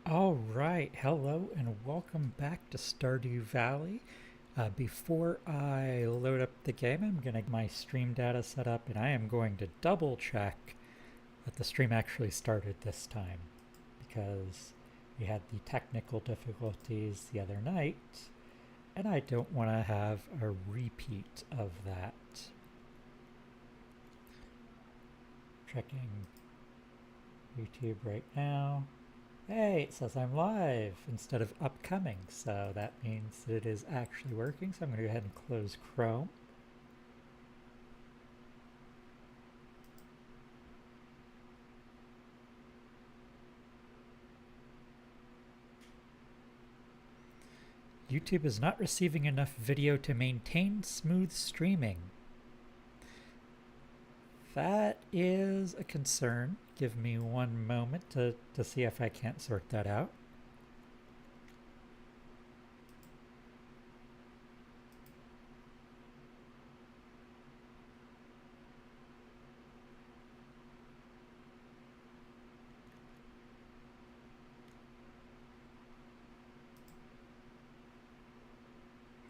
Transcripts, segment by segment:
Alright, hello and welcome back to Stardew Valley. Before I load up the game, I'm going to get my stream data set up and I am going to double check that the stream actually started this time because we had the technical difficulties the other night and I don't want to have a repeat of that. Checking YouTube right now. Hey, it says I'm live instead of upcoming, so that means that it is actually working. So I'm going to go ahead and close Chrome. YouTube is not receiving enough video to maintain smooth streaming. That is a concern. Give me one moment to see if I can't sort that out.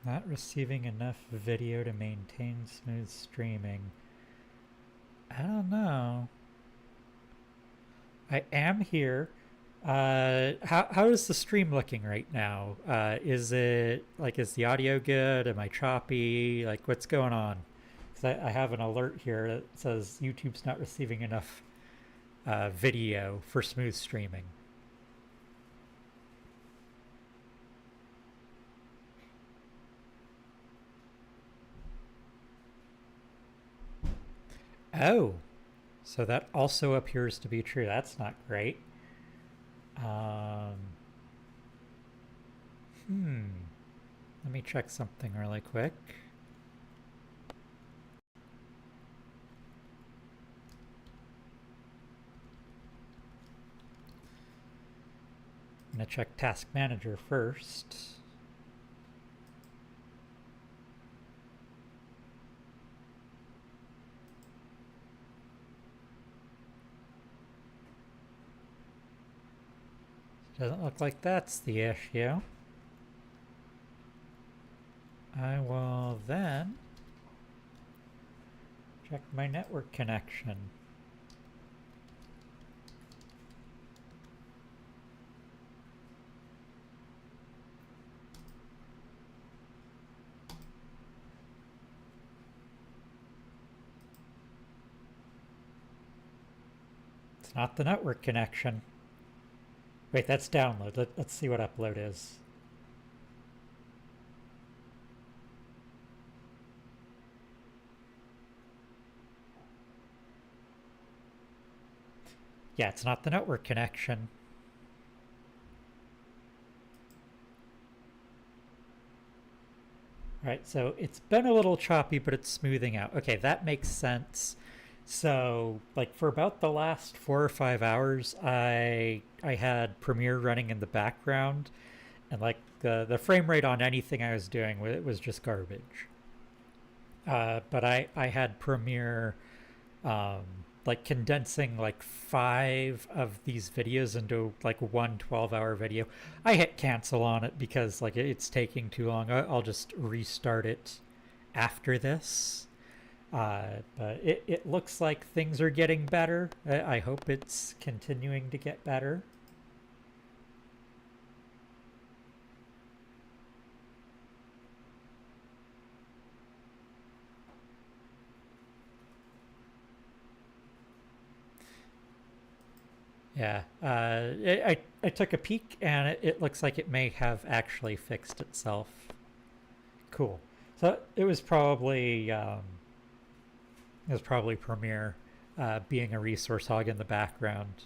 Not receiving enough video to maintain smooth streaming. I don't know. I am here. How is the stream looking right now? Is the audio good? Am I choppy? Like, what's going on? Because I have an alert here that says YouTube's not receiving enough video for smooth streaming. Oh, so that also appears to be true. That's not great. Um, Let me check something really quick. I'm going to check Task Manager first. Doesn't look like that's the issue. I will then check my network connection. It's not the network connection. Wait, that's download. Let's see what upload is. Yeah, it's not the network connection. Right, so it's been a little choppy, but it's smoothing out. Okay, that makes sense. So, like for about the last 4 or 5 hours, I had Premiere running in the background, and like the frame rate on anything I was doing was just garbage. But I had Premiere um, like condensing like 5 of these videos into like one 12-hour video. I hit cancel on it because like it's taking too long. I'll just restart it after this. But it looks like things are getting better. I hope it's continuing to get better. Yeah, I took a peek and it looks like it may have actually fixed itself. Cool. So it was probably Premiere being a resource hog in the background.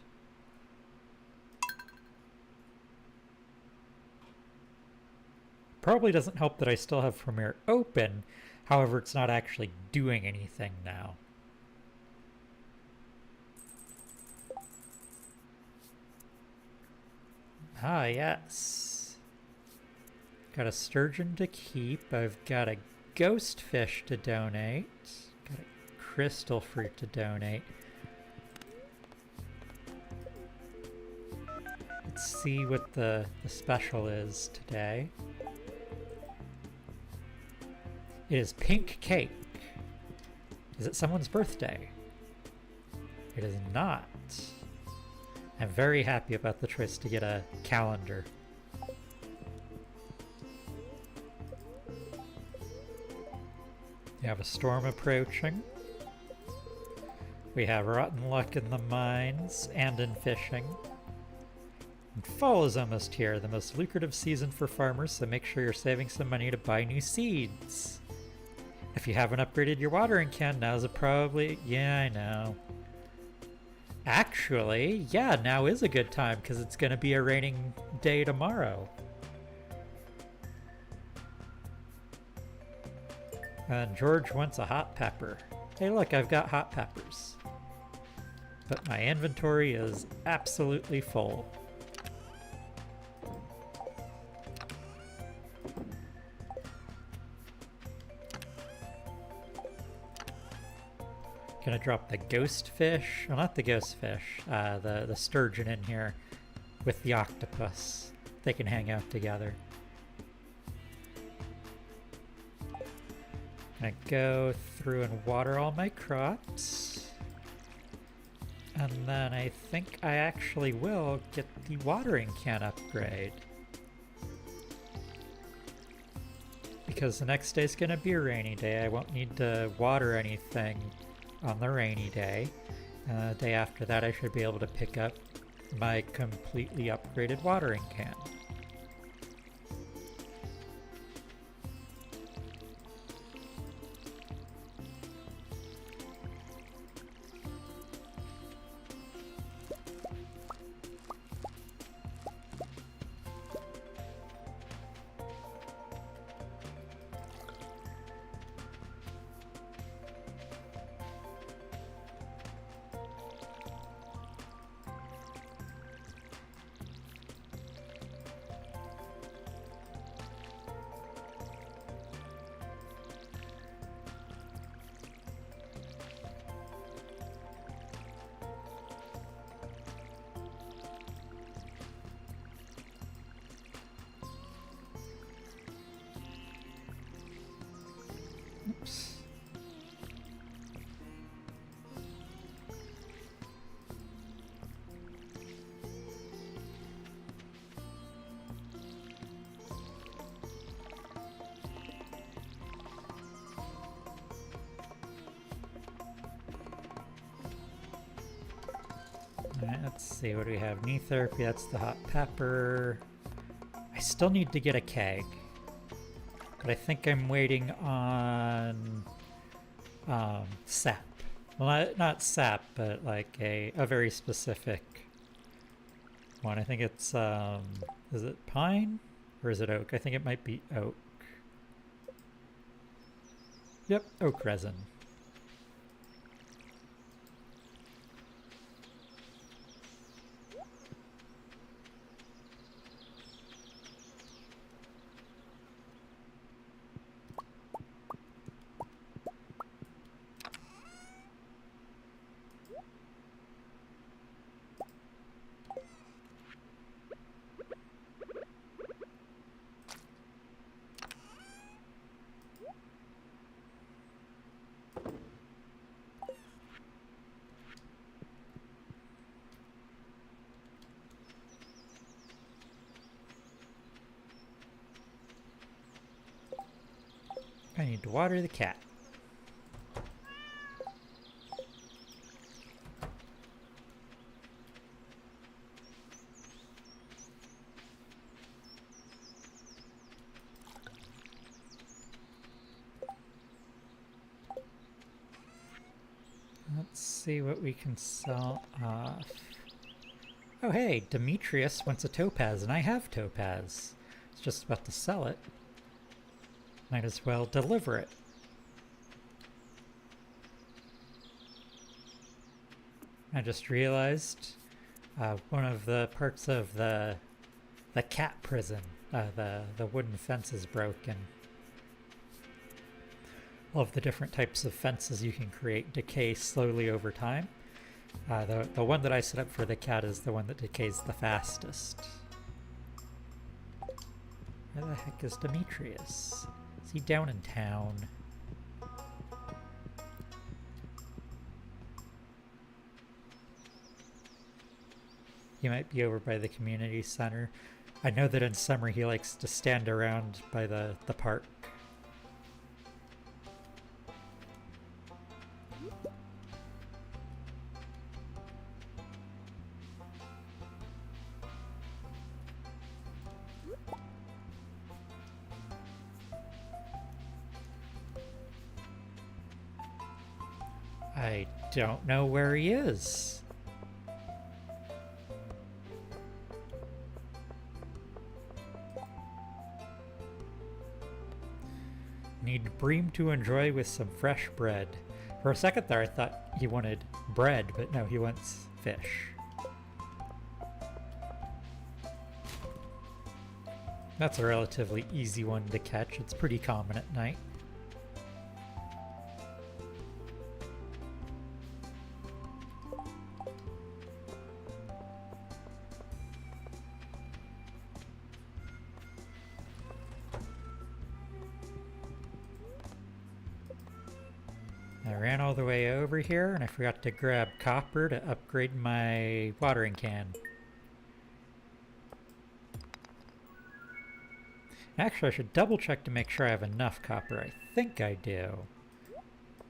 Probably doesn't help that I still have Premiere open. However, it's not actually doing anything now. Ah, yes. Got a sturgeon to keep. I've got a ghost fish to donate. Got a crystal fruit to donate. Let's see what the special is today. It is pink cake. Is it someone's birthday? It is not. I'm very happy about the choice to get a calendar. You have a storm approaching. We have rotten luck in the mines and in fishing. And fall is almost here, the most lucrative season for farmers, so make sure you're saving some money to buy new seeds. If you haven't upgraded your watering can, now's probably... Yeah, I know. Actually, yeah, now is a good time because it's going to be a raining day tomorrow. And George wants a hot pepper. Hey look, I've got hot peppers. But my inventory is absolutely full. Gonna drop the ghost fish, well not the ghost fish, the sturgeon in here with the octopus. They can hang out together. Gonna go through and water all my crops. And then I think I actually will get the watering can upgrade. Because the next day's gonna be a rainy day. I won't need to water anything on the rainy day. The day after that I should be able to pick up my completely upgraded watering can. Oops. Alright, let's see, what do we have? Knee therapy, that's the hot pepper. I still need to get a keg. But I think I'm waiting on sap. Well, not sap, but like a very specific one. I think it's, is it pine? Or is it oak? I think it might be oak. Yep, oak resin. I need to water the cat. Let's see what we can sell off. Oh hey, Demetrius wants a topaz, and I have topaz. I was just about to sell it. Might as well deliver it. I just realized one of the parts of the cat prison, the wooden fence is broken. All of the different types of fences you can create decay slowly over time. The one that I set up for the cat is the one that decays the fastest. Where the heck is Demetrius? Is he down in town? He might be over by the community center. I know that in summer he likes to stand around by the park. I don't know where he is. Need bream to enjoy with some fresh bread. For a second there I thought he wanted bread, but no, he wants fish. That's a relatively easy one to catch. It's pretty common at night. I ran all the way over here and I forgot to grab copper to upgrade my watering can. Actually, I should double check to make sure I have enough copper. I think I do,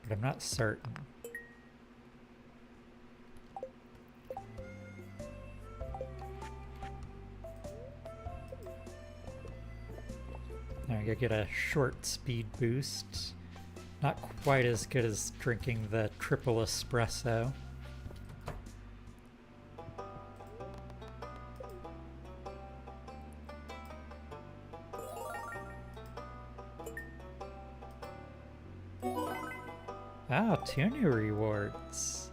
but I'm not certain. There, I gotta get a short speed boost. Not quite as good as drinking the triple espresso. Ah, 2 new rewards.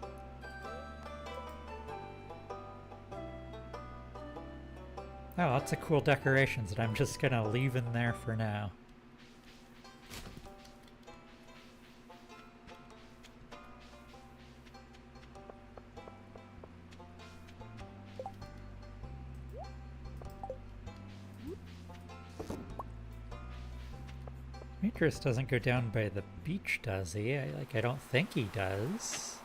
Oh, lots of cool decorations that I'm just gonna leave in there for now. Demetrius doesn't go down by the beach, does he? I don't think he does.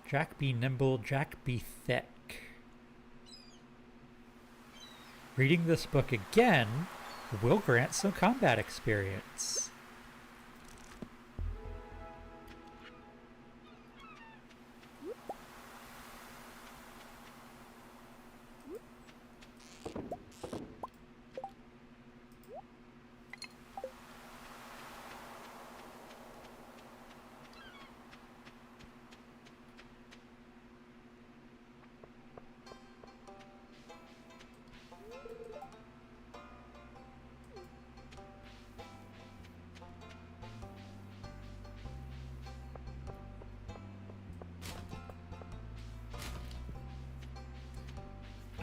Jack be nimble, Jack be thick. Reading this book again will grant some combat experience.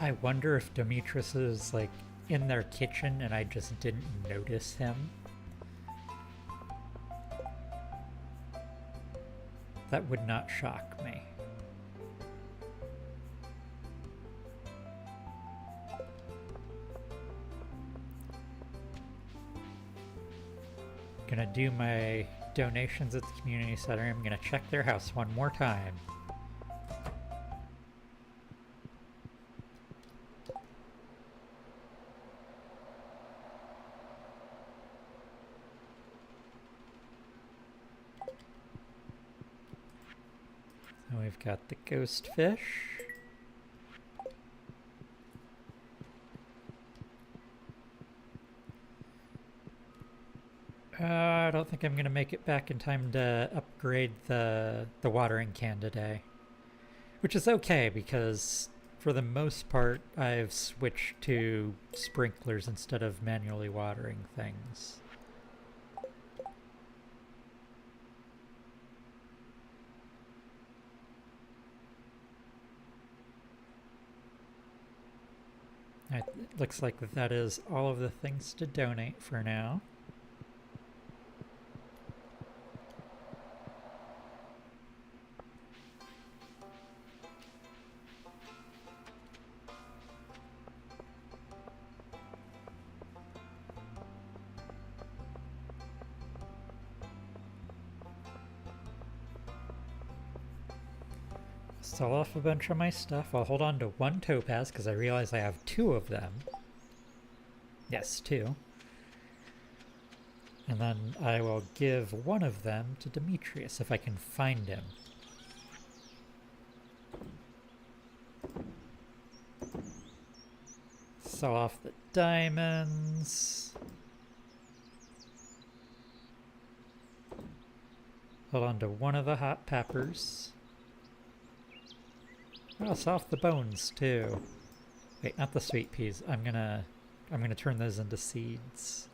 I wonder if Demetrius is like in their kitchen and I just didn't notice him. That would not shock me. Gonna do my donations at the community center. I'm gonna check their house one more time. So we've got the ghost fish. I don't think I'm going to make it back in time to upgrade the watering can today. Which is okay, because for the most part I've switched to sprinklers instead of manually watering things. It looks like that is all of the things to donate for now. Sell off a bunch of my stuff. I'll hold on to one topaz because I realize I have two of them. Yes, two. And then I will give one of them to Demetrius if I can find him. Sell off the diamonds. Hold on to one of the hot peppers. I'll sell off the bones too. Wait, not the sweet peas. I'm gonna turn those into seeds.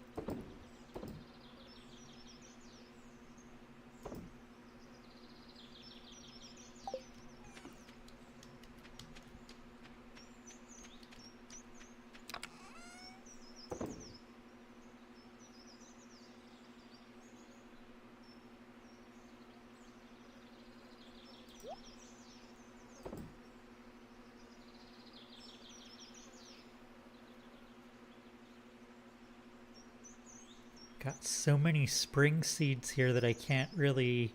Got so many spring seeds here that I can't really,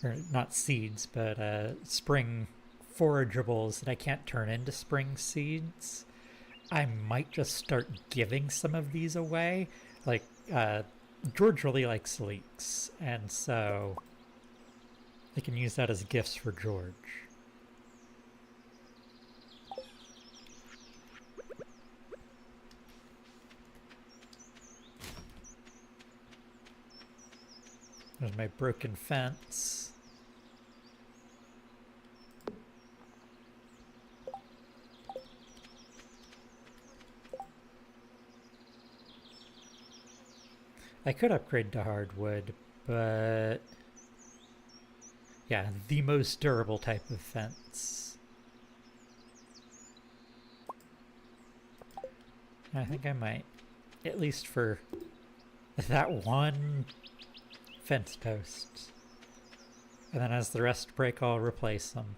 or not seeds, but spring forageables that I can't turn into spring seeds. I might just start giving some of these away. Like, George really likes leeks, and so I can use that as gifts for George. There's my broken fence. I could upgrade to hardwood, but yeah, the most durable type of fence. I think I might, at least for that one fence post. And then as the rest break, I'll replace them.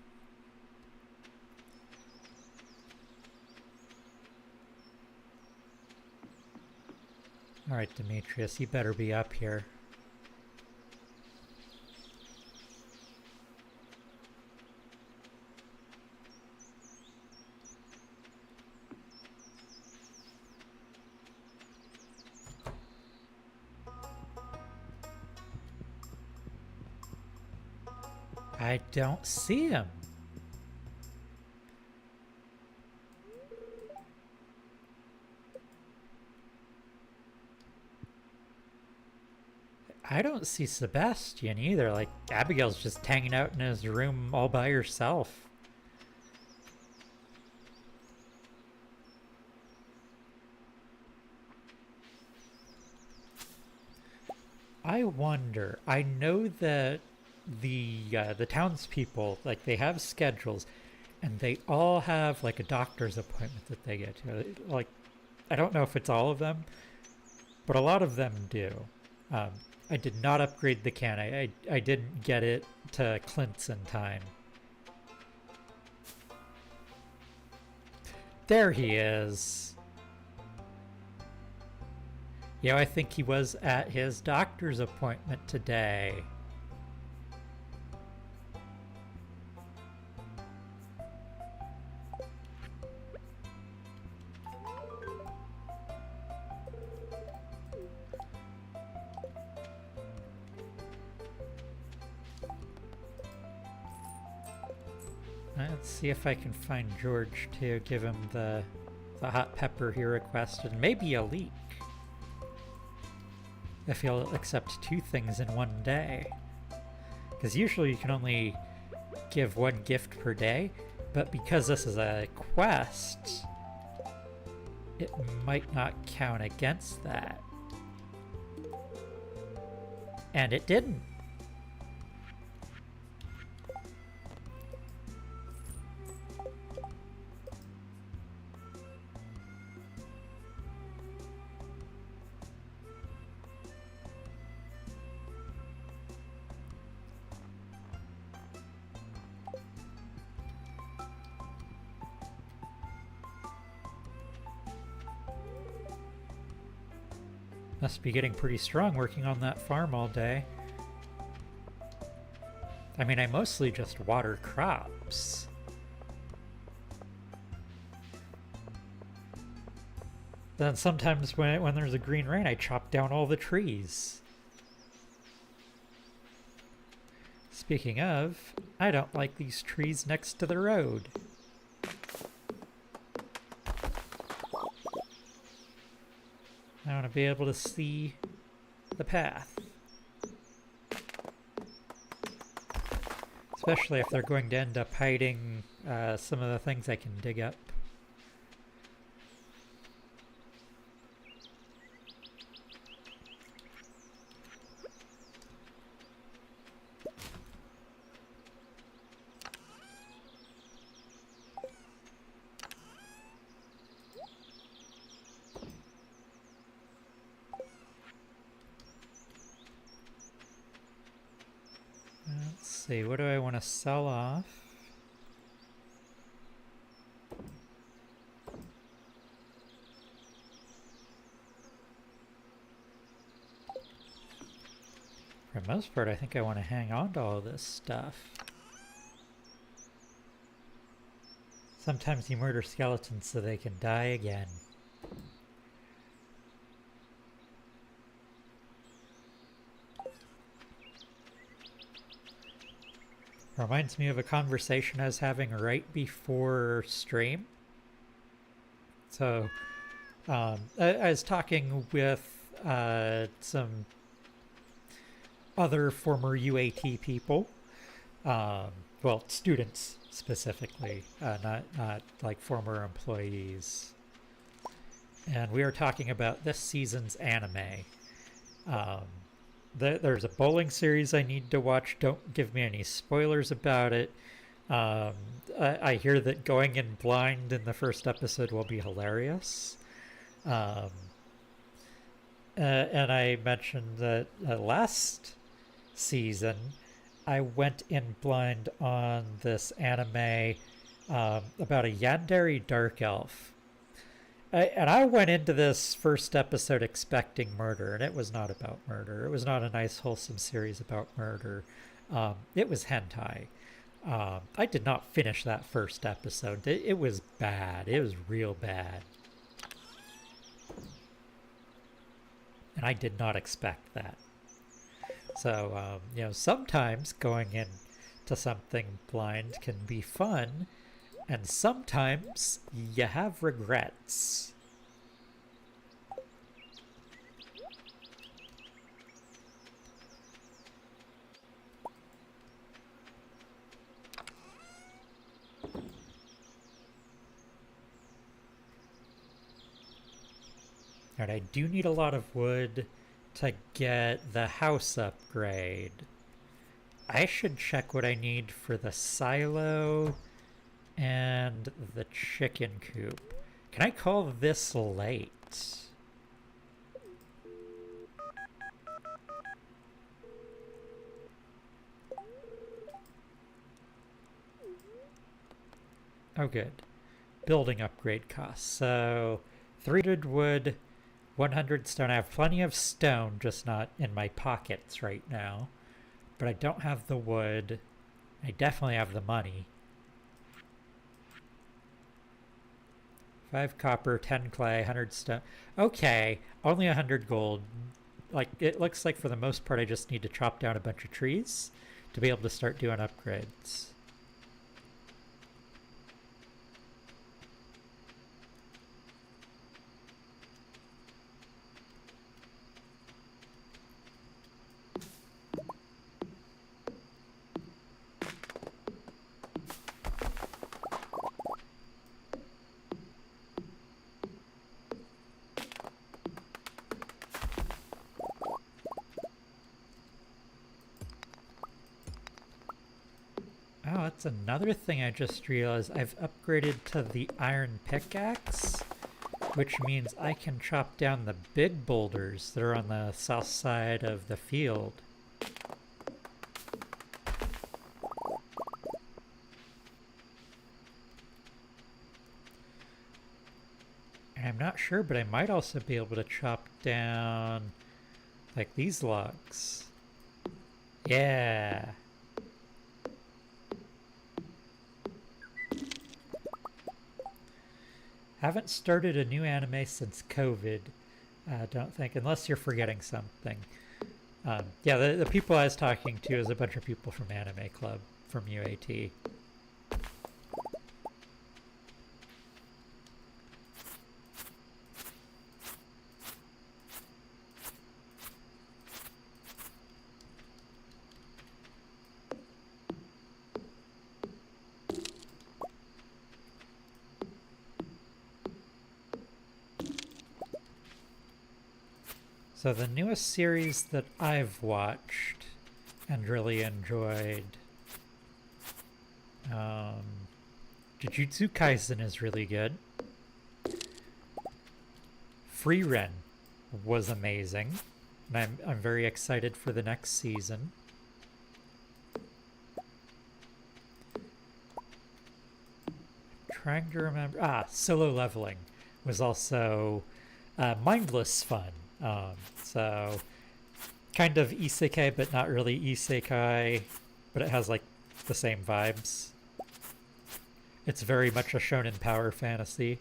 Alright, Demetrius, you better be up here. I don't see him. I don't see Sebastian either. Like, Abigail's just hanging out in his room all by herself. I wonder. I know that the townspeople, like, they have schedules, and they all have like a doctor's appointment that they get to. Like, I don't know if it's all of them, but a lot of them do. I did not upgrade the can. I didn't get it to Clint's in time. There he is. You know, I think he was at his doctor's appointment today. Let's see if I can find George to give him the hot pepper he requested. Maybe a leek. If he'll accept two things in one day. Because usually you can only give one gift per day, but because this is a quest, it might not count against that. And it didn't. Must be getting pretty strong working on that farm all day. I mean, I mostly just water crops. Then sometimes when there's a green rain, I chop down all the trees. Speaking of, I don't like these trees next to the road. I want to be able to see the path. Especially if they're going to end up hiding some of the things I can dig up. Let's see, what do I want to sell off? For the most part, I think I want to hang on to all this stuff. Sometimes you murder skeletons so they can die again. Reminds me of a conversation I was having right before stream. So, I was talking with some other former UAT people, well, students specifically, not like former employees. And we were talking about this season's anime. There's a bowling series I need to watch. Don't give me any spoilers about it. I hear that going in blind in the first episode will be hilarious. And I mentioned that last season I went in blind on this anime about a yandere dark elf. And I went into this first episode expecting murder, and it was not about murder. It was not a nice, wholesome series about murder. It was hentai. I did not finish that first episode. It was bad. It was real bad. And I did not expect that. So, you know, sometimes going into something blind can be fun, and sometimes you have regrets. Alright, I do need a lot of wood to get the house upgrade. I should check what I need for the silo and the chicken coop. Can I call this late? Oh good. Building upgrade costs. So 300 wood, 100 stone. I have plenty of stone, just not in my pockets right now. But I don't have the wood. I definitely have the money. 5 copper, 10 clay, 100 stone. Okay, only 100 gold. Like, it looks like for the most part I just need to chop down a bunch of trees to be able to start doing upgrades. Oh, that's another thing I just realized. I've upgraded to the iron pickaxe, which means I can chop down the big boulders that are on the south side of the field. And I'm not sure, but I might also be able to chop down like these logs. Yeah. Haven't started a new anime since COVID. I don't think, unless you're forgetting something. Yeah, the people I was talking to is a bunch of people from Anime Club from UAT. So the newest series that I've watched and really enjoyed, um, Jujutsu Kaisen is really good. Free Ren was amazing, and I'm very excited for the next season. Trying to remember. Solo Leveling was also mindless fun. So kind of isekai, but not really isekai, but it has like the same vibes. It's very much a shonen power fantasy.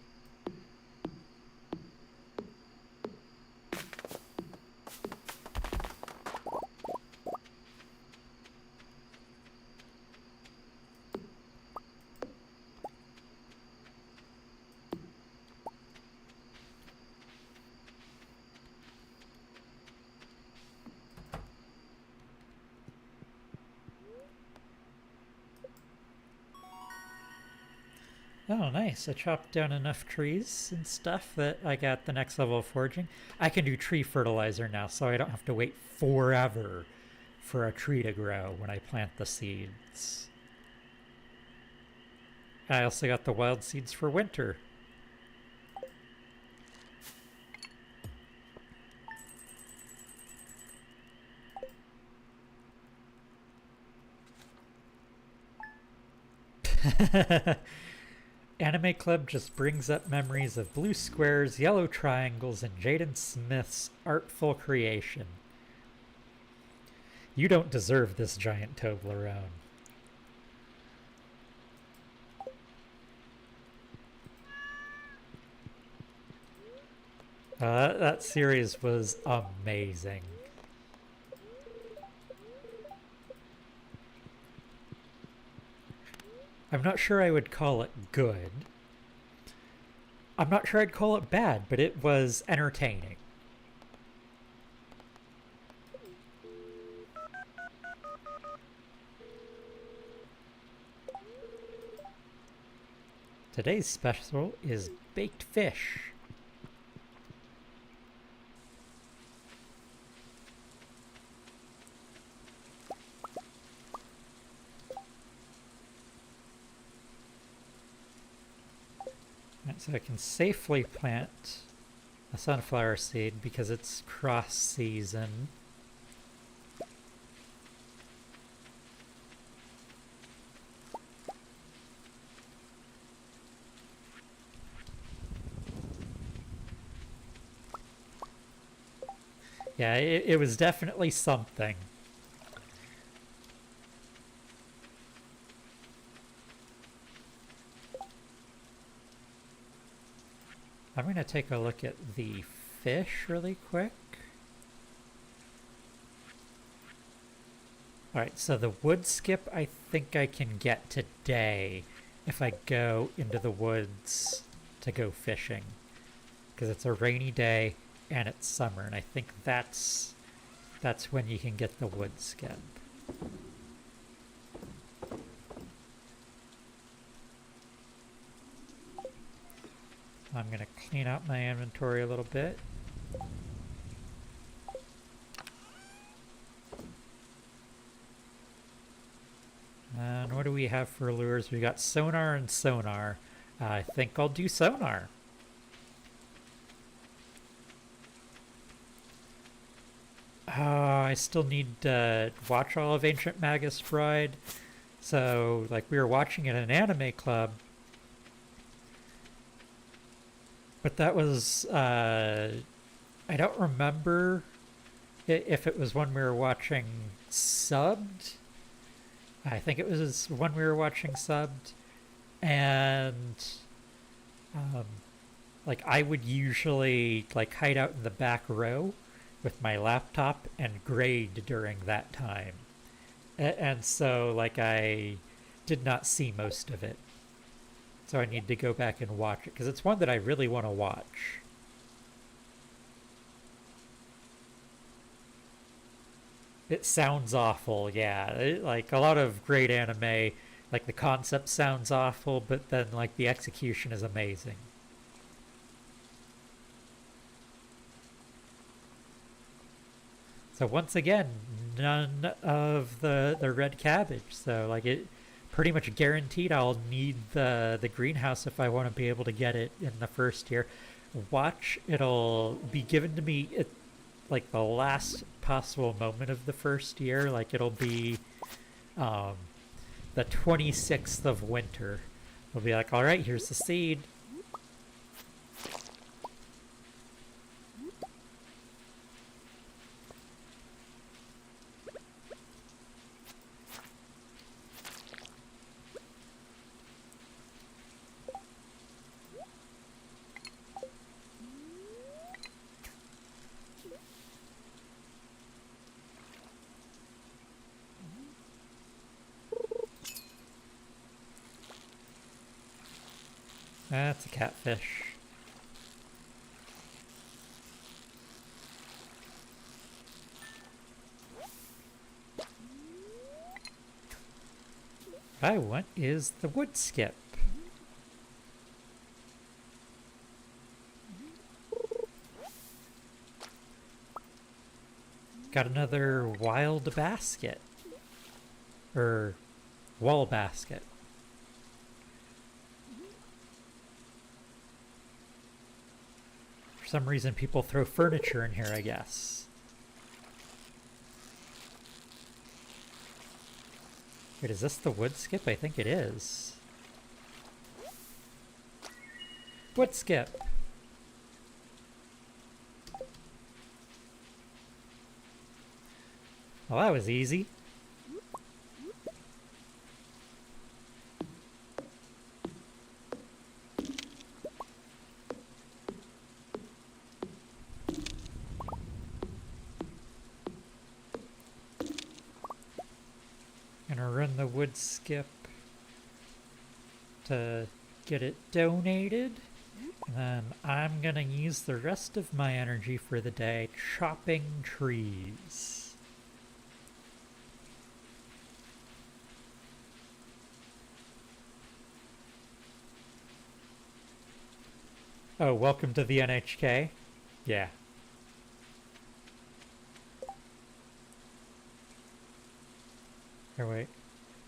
Oh, nice. I chopped down enough trees and stuff that I got the next level of foraging. I can do tree fertilizer now, so I don't have to wait forever for a tree to grow when I plant the seeds. I also got the wild seeds for winter. Anime Club just brings up memories of blue squares, yellow triangles, and Jaden Smith's artful creation. You don't deserve this giant Toblerone. That series was amazing. I'm not sure I would call it good. I'm not sure I'd call it bad, but it was entertaining. Today's special is baked fish. So I can safely plant a sunflower seed because it's cross season. Yeah, it was definitely something. I'm going to take a look at the fish really quick. Alright, so the wood skip I think I can get today if I go into the woods to go fishing. Because it's a rainy day and it's summer, and I think that's when you can get the wood skip. I'm going to clean out my inventory a little bit. And what do we have for lures? We got sonar and sonar. I think I'll do sonar. I still need to watch all of Ancient Magus Bride. So, like, we were watching it in an anime club. But that was, I don't remember if it was one we were watching subbed. I think it was one we were watching subbed. And like I would usually like hide out in the back row with my laptop and grade during that time. And so like I did not see most of it. So I need to go back and watch it because it's one that I really want to watch. It sounds awful, yeah. Like a lot of great anime, like the concept sounds awful, but then like the execution is amazing. So once again, none of the red cabbage. So like it pretty much guaranteed I'll need the greenhouse if I want to be able to get it in the first year. Watch, it'll be given to me at like the last possible moment of the first year. Like it'll be um, the 26th of winter. It'll be like, all right, here's the seed. That's a catfish. I want is the wood skip. Got another wild basket. Or wall basket. For some reason people throw furniture in here, I guess. Wait, is this the wood skip? I think it is. Wood skip. Well, that was easy. Gonna run the wood skip to get it donated. And then I'm gonna use the rest of my energy for the day chopping trees. Oh, welcome to the NHK? Yeah. Or wait.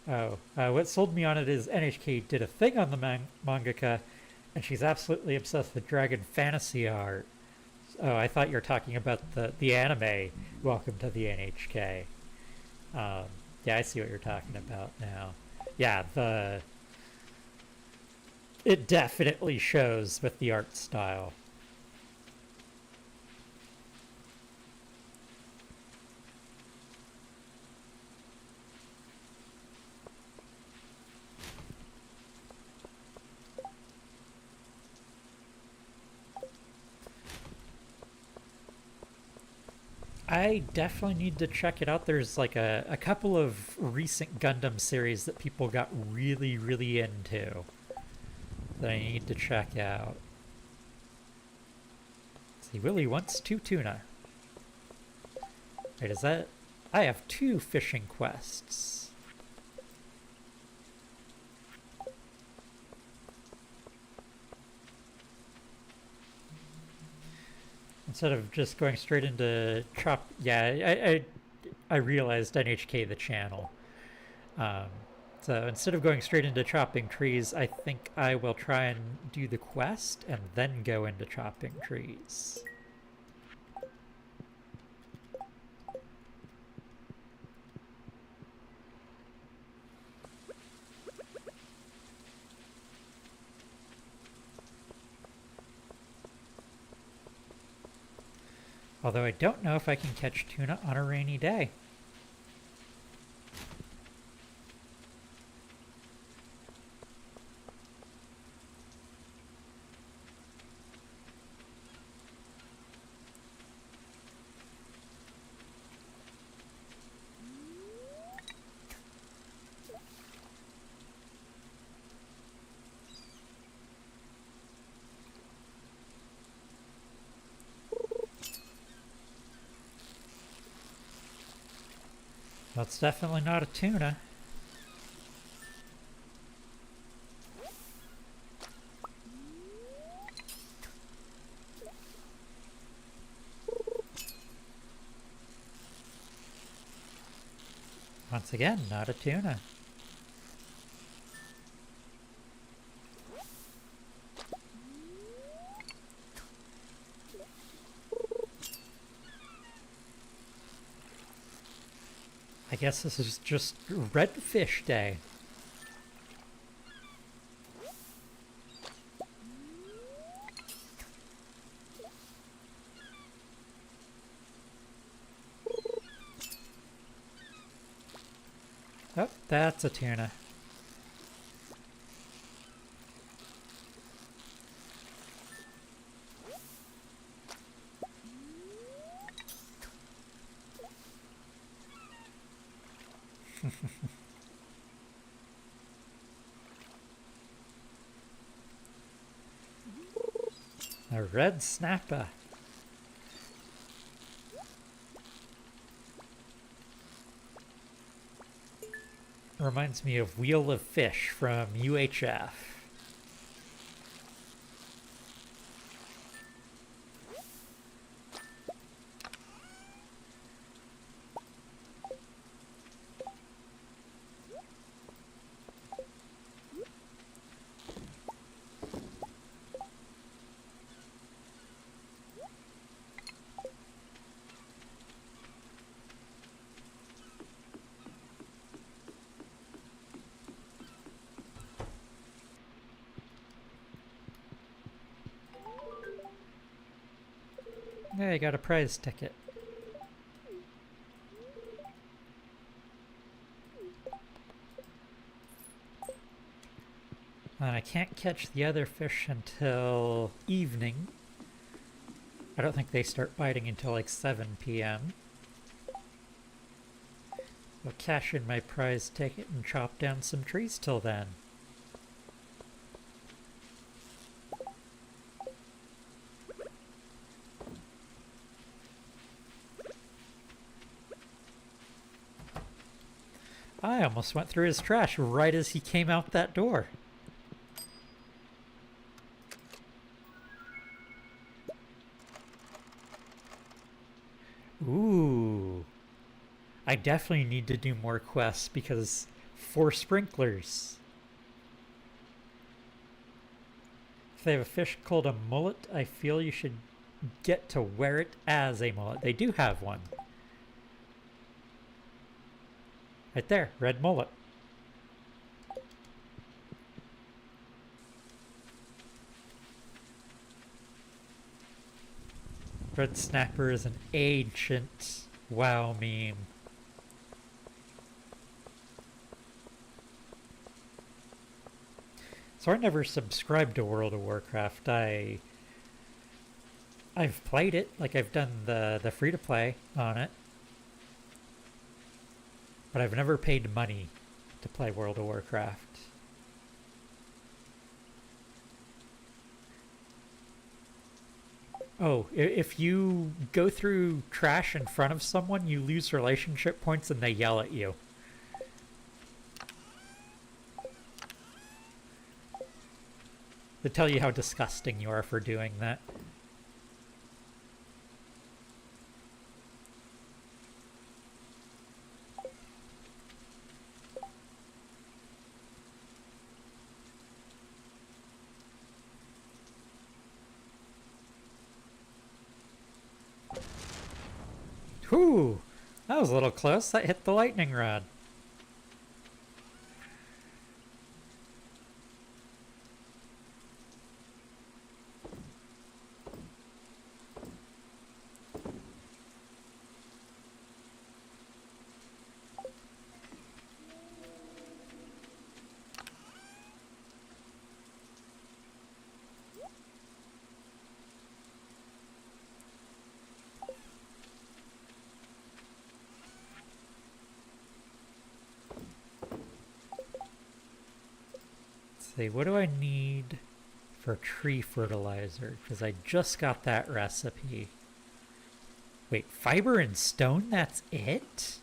Oh, what sold me on it is NHK did a thing on the mangaka, and she's absolutely obsessed with dragon fantasy art. Oh, I thought you were talking about the anime. Welcome to the NHK. Yeah, I see what you're talking about now. Yeah, it definitely shows with the art style. I definitely need to check it out. There's like a couple of recent Gundam series that people got really, really into that I need to check out. Let's see, Willie wants 2 tuna. Wait, is that... I have 2 fishing quests. Instead of just going straight into chop... Yeah, I realized NHK the channel. Um, so instead of going straight into chopping trees, I think I will try and do the quest and then go into chopping trees. Although I don't know if I can catch tuna on a rainy day. That's definitely not a tuna. Once again, not a tuna. I guess this is just redfish day. Oh, that's a tuna. A red snapper. Reminds me of Wheel of Fish from UHF. Yeah, I got a prize ticket. And I can't catch the other fish until evening. I don't think they start biting until like 7 p.m. I'll cash in my prize ticket and chop down some trees till then. I almost went through his trash right as he came out that door. Ooh. I definitely need to do more quests because 4 sprinklers. If they have a fish called a mullet, I feel you should get to wear it as a mullet. They do have one. Right there, red mullet. Red snapper is an ancient WoW meme. So I never subscribed to World of Warcraft. I've played it, like I've done the free to play on it. But I've never paid money to play World of Warcraft. Oh, if you go through trash in front of someone, you lose relationship points and they yell at you. They tell you how disgusting you are for doing that. Whew! That was a little close. That hit the lightning rod. See, what do I need for tree fertilizer? Because I just got that recipe. Wait, fiber and stone? That's it?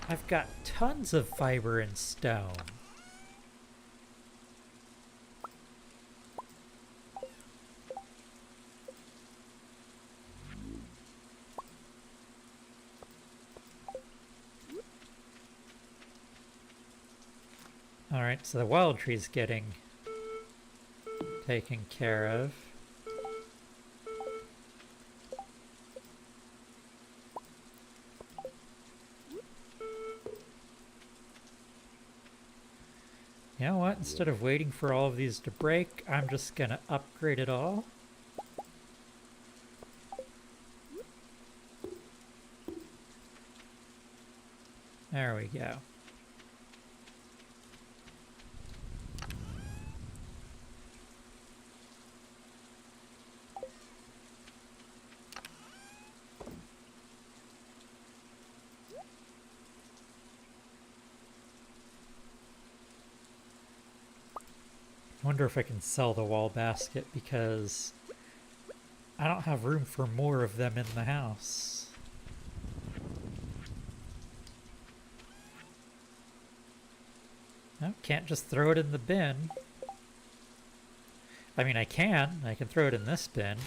I've got tons of fiber and stone. Alright, so the wild tree's getting taken care of. You know what? Instead of waiting for all of these to break, I'm just gonna upgrade it all. There we go. I wonder if I can sell the wall basket because I don't have room for more of them in the house. No, can't just throw it in the bin. I mean, I can throw it in this bin.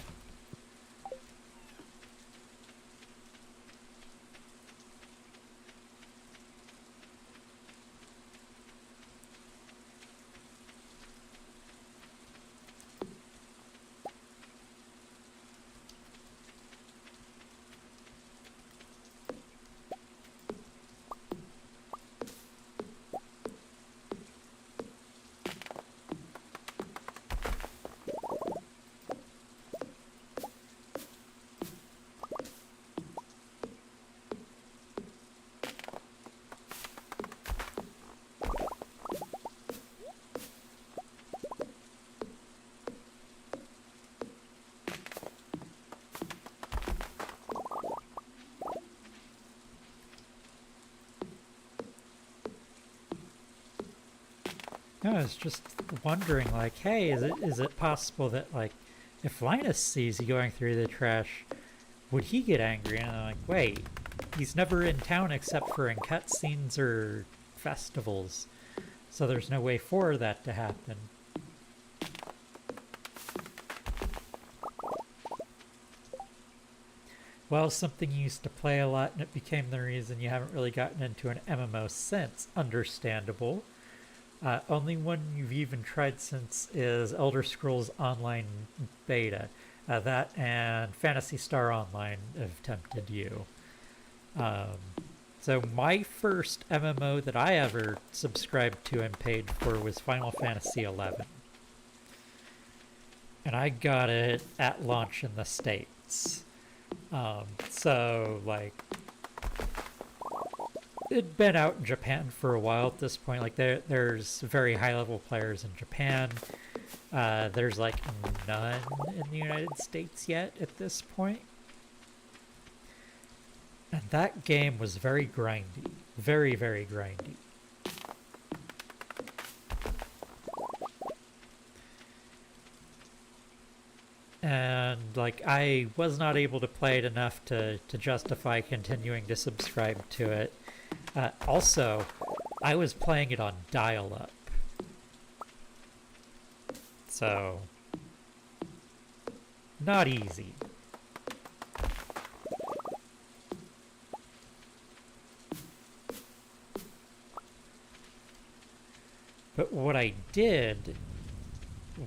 No, I was just wondering, like, hey, is it possible that, like, if Linus sees you going through the trash, would he get angry? And I'm like, wait, he's never in town except for in cutscenes or festivals, so there's no way for that to happen. Well, something you used to play a lot and it became the reason you haven't really gotten into an MMO since. Understandable. Only one you've even tried since is Elder Scrolls Online Beta. That and Phantasy Star Online have tempted you. So my first MMO that I ever subscribed to and paid for was Final Fantasy XI. And I got it at launch in the States. So, like, it'd been out in Japan for a while at this point. Like, there's very high-level players in Japan. There's, like, none in the United States yet at this point. And that game was very grindy. Very, very grindy. And, like, I was not able to play it enough to justify continuing to subscribe to it. Also, I was playing it on dial-up. So, not easy. But what I did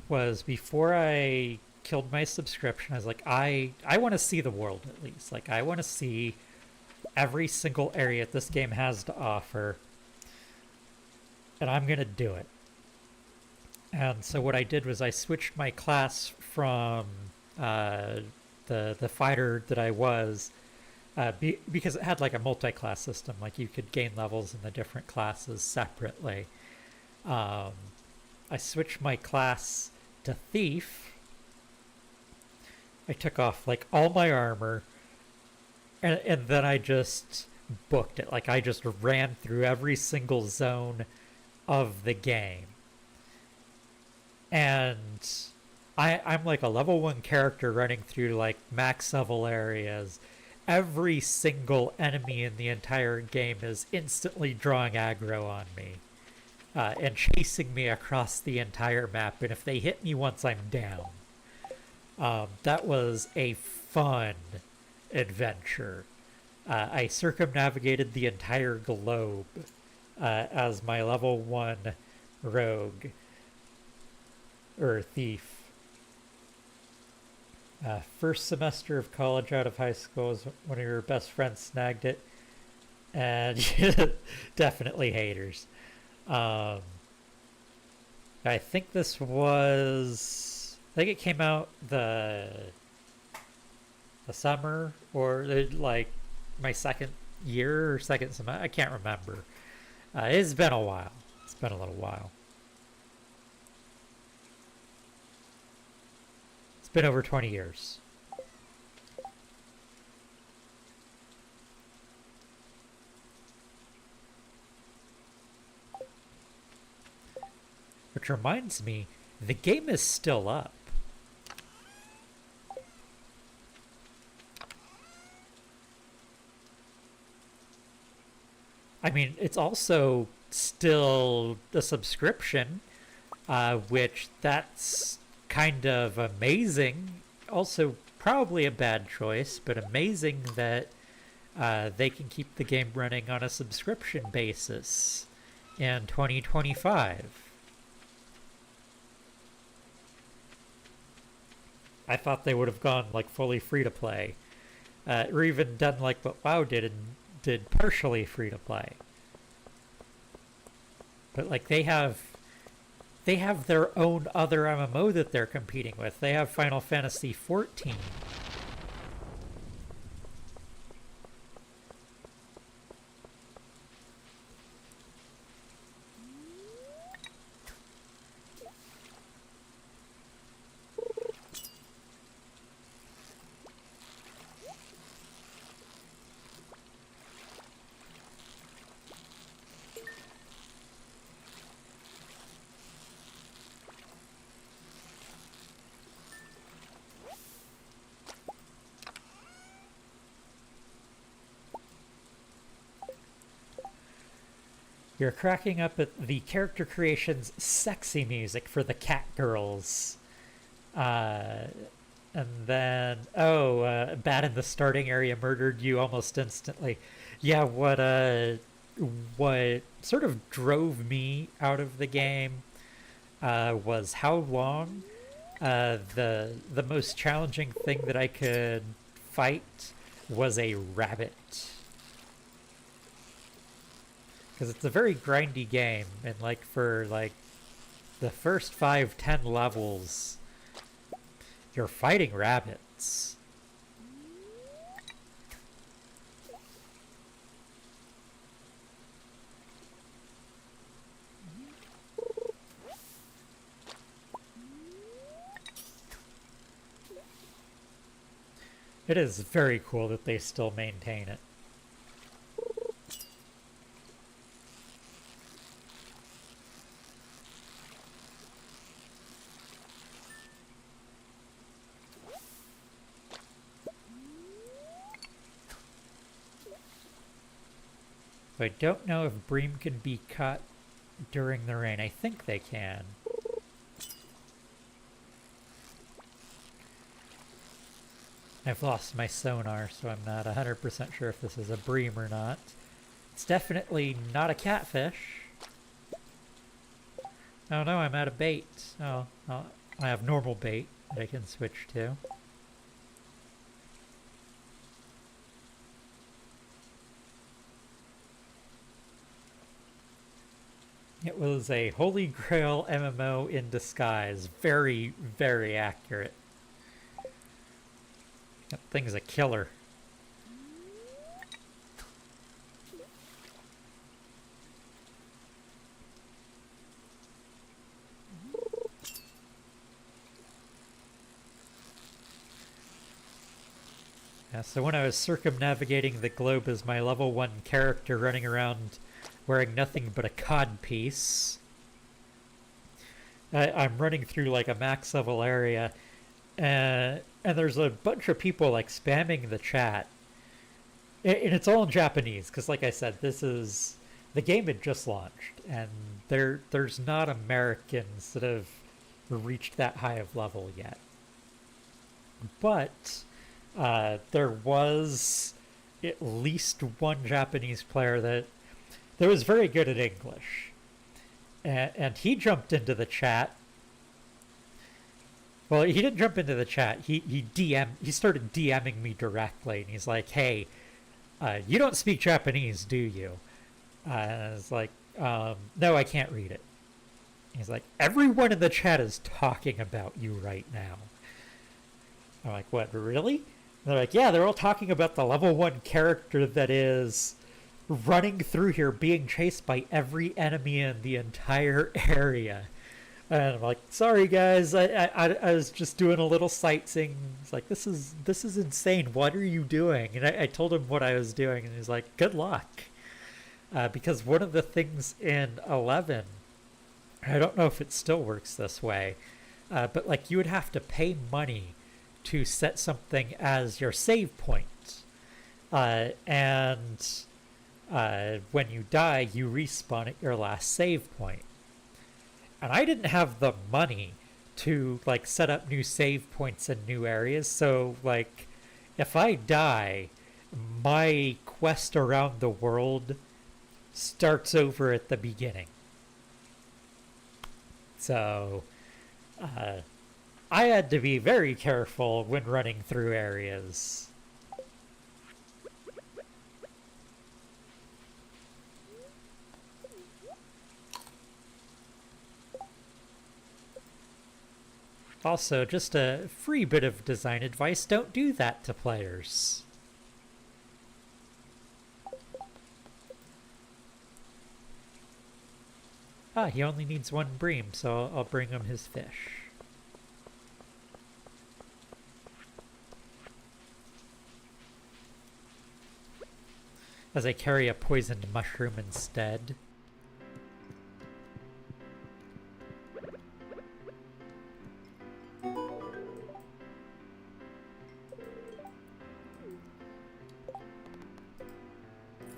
was, before I killed my subscription, I was like, I want to see the world at least. Like, I want to see every single area this game has to offer, and I'm gonna do it. And so what I did was I switched my class from the fighter that I was, because it had like a multi-class system. Like, you could gain levels in the different classes separately. I switched my class to Thief. I took off like all my armor, and then I just booked it. Like, I just ran through every single zone of the game. And I'm like a level 1 character running through like max level areas, every single enemy in the entire game is instantly drawing aggro on me and chasing me across the entire map. And if they hit me once, I'm down. That was a fun adventure. I circumnavigated the entire globe as my level 1 rogue or thief. First semester of college out of high school was one of your best friends snagged it. And definitely haters. I think this was... I think it came out the summer or like my second year or second semester. I can't remember. It's been a while. It's been a little while. It's been over 20 years. Which reminds me, the game is still up. I mean, it's also still a subscription, which that's kind of amazing. Also, probably a bad choice, but amazing that they can keep the game running on a subscription basis in 2025. I thought they would have gone like fully free to play, or even done like what WoW did and did partially free to play. But like they have their own other MMO that they're competing with. They have Final Fantasy XIV. You're cracking up at the character creation's sexy music for the cat girls. And then, Bat in the starting area murdered you almost instantly. Yeah, what sort of drove me out of the game was how long. The most challenging thing that I could fight was a rabbit. Because it's a very grindy game, and like for like the first 5-10 levels, you're fighting rabbits. It is very cool that they still maintain it. I don't know if bream can be cut during the rain. I think they can. I've lost my sonar, so I'm not 100% sure if this is a bream or not. It's definitely not a catfish. Oh no, I'm out of bait. Oh, I have normal bait that I can switch to. It was a Holy Grail MMO in disguise. Very, very accurate. That thing's a killer. Yeah, so when I was circumnavigating the globe as my level 1 character running around wearing nothing but a codpiece, I'm running through like a max level area, and there's a bunch of people like spamming the chat And it's all in Japanese because, like I said, the game had just launched, and there's not Americans that have reached that high of level yet. But there was at least one Japanese player that was very good at English, and he jumped into the chat. Well, he didn't jump into the chat. He started DMing me directly, and he's like, "Hey, you don't speak Japanese, do you?" And I was like, "No, I can't read it." He's like, "Everyone in the chat is talking about you right now." I'm like, "What, really?" And they're like, "Yeah, they're all talking about the level 1 character that is running through here being chased by every enemy in the entire area." And I'm like, "Sorry guys, I was just doing a little sightseeing." It's like, this is insane. What are you doing? And I told him what I was doing, and he's like, "Good luck." Because one of the things in 11, I don't know if it still works this way, but like you would have to pay money to set something as your save point. And when you die, you respawn at your last save point. And I didn't have the money to like set up new save points in new areas. So like if I die, my quest around the world starts over at the beginning. So I had to be very careful when running through areas. Also, just a free bit of design advice, don't do that to players. Ah, he only needs one bream, so I'll bring him his fish. As I carry a poisoned mushroom instead.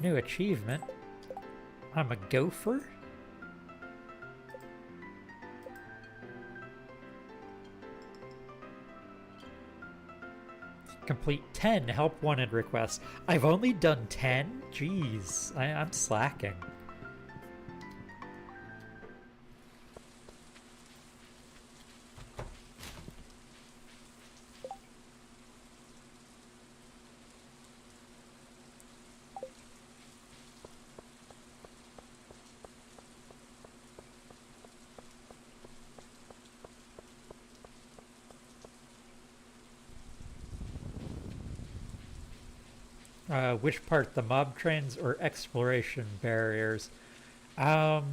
New achievement. I'm a gopher? Complete 10 help wanted requests. I've only done 10? Jeez, I'm slacking. Which part, the mob trains or exploration barriers? So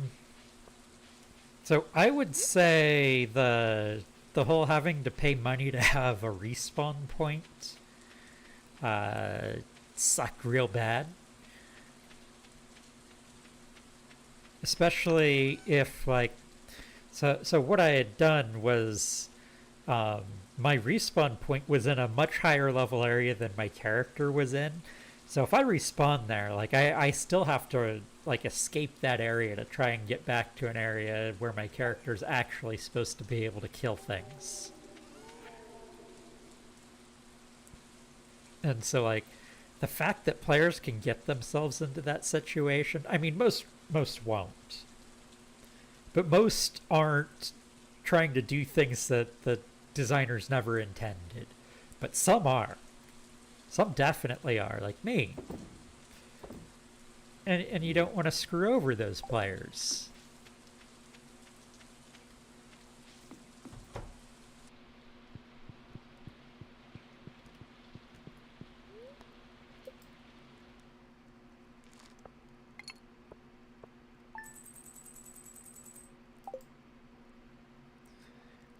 I would say the whole having to pay money to have a respawn point sucked real bad. Especially if like so what I had done was my respawn point was in a much higher level area than my character was in. So if I respawn there, like I still have to like escape that area to try and get back to an area where my character's actually supposed to be able to kill things. And so like the fact that players can get themselves into that situation, I mean most won't. But most aren't trying to do things that the designers never intended. But some are. Some definitely are, like me. And you don't want to screw over those players.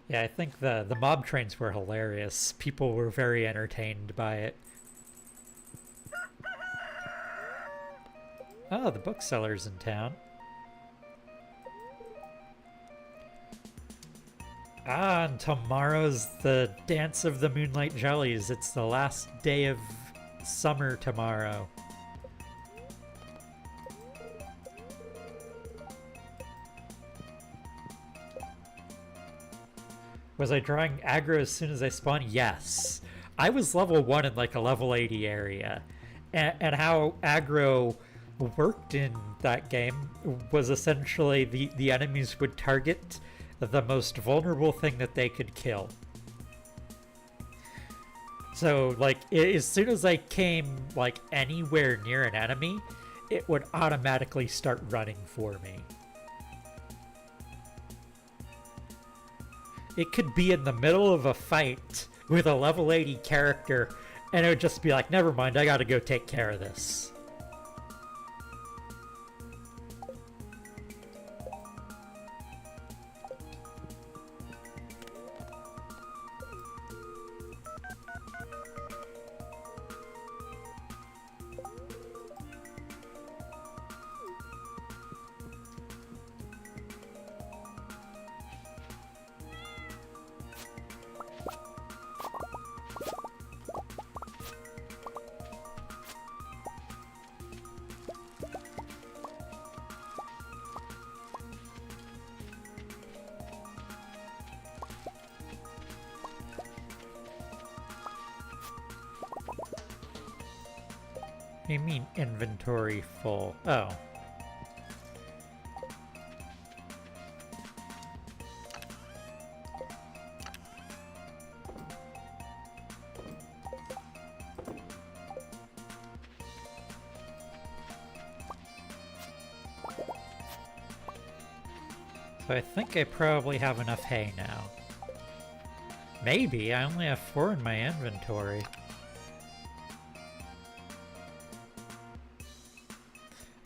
Yeah, I think the mob trains were hilarious. People were very entertained by it. Oh, the bookseller's in town. Ah, and tomorrow's the Dance of the Moonlight Jellies. It's the last day of summer tomorrow. Was I drawing aggro as soon as I spawned? Yes. I was level 1 in like a level 80 area. And how aggro worked in that game was essentially the enemies would target the most vulnerable thing that they could kill. So, like, as soon as I came, like, anywhere near an enemy, it would automatically start running for me. It could be in the middle of a fight with a level 80 character, and it would just be like, never mind, I gotta go take care of this. What do you mean inventory full? Oh. So I think I probably have enough hay now. Maybe, I only have 4 in my inventory.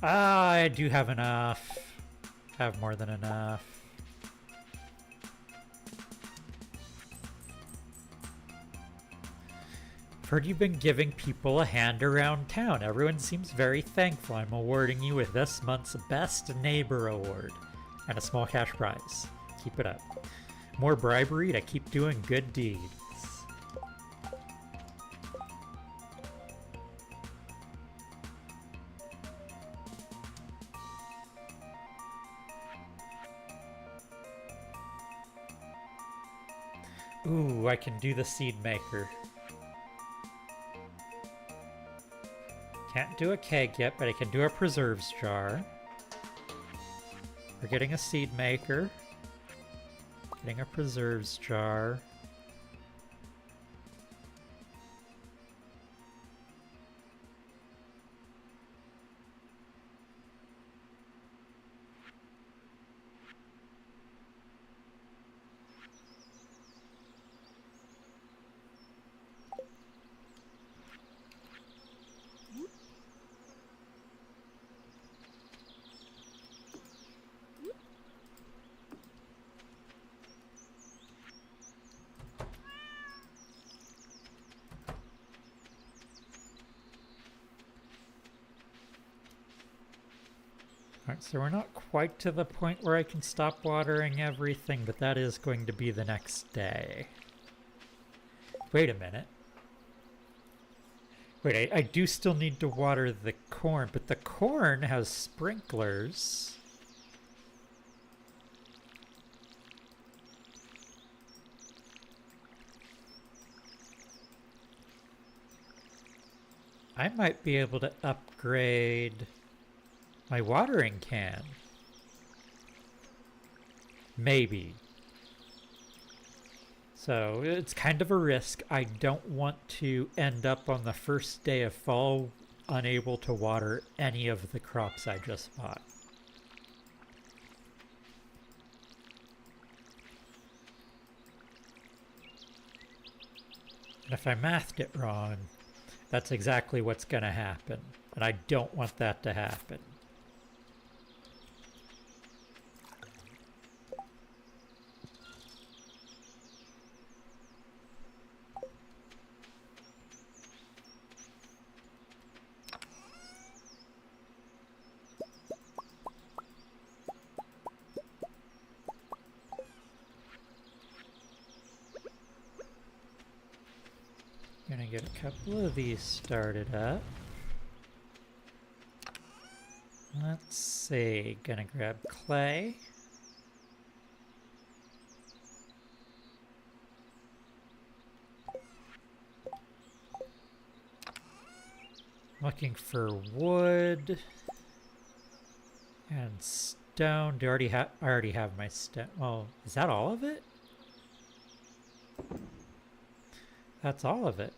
Ah, I do have enough. Have more than enough. I've heard you've been giving people a hand around town. Everyone seems very thankful. I'm awarding you with this month's Best Neighbor Award and a small cash prize. Keep it up. More bribery to keep doing good deeds. Ooh, I can do the seed maker. Can't do a keg yet, but I can do a preserves jar. We're getting a seed maker. Getting a preserves jar. Alright, so we're not quite to the point where I can stop watering everything, but that is going to be the next day. Wait a minute. Wait, I do still need to water the corn, but the corn has sprinklers. I might be able to upgrade my watering can. Maybe. So it's kind of a risk. I don't want to end up on the first day of fall unable to water any of the crops I just bought. And if I mathed it wrong, that's exactly what's going to happen. And I don't want that to happen. Gonna get a couple of these started up. Let's see, gonna grab clay. Looking for wood and stone. I already have my stone. Well, is that all of it? That's all of it.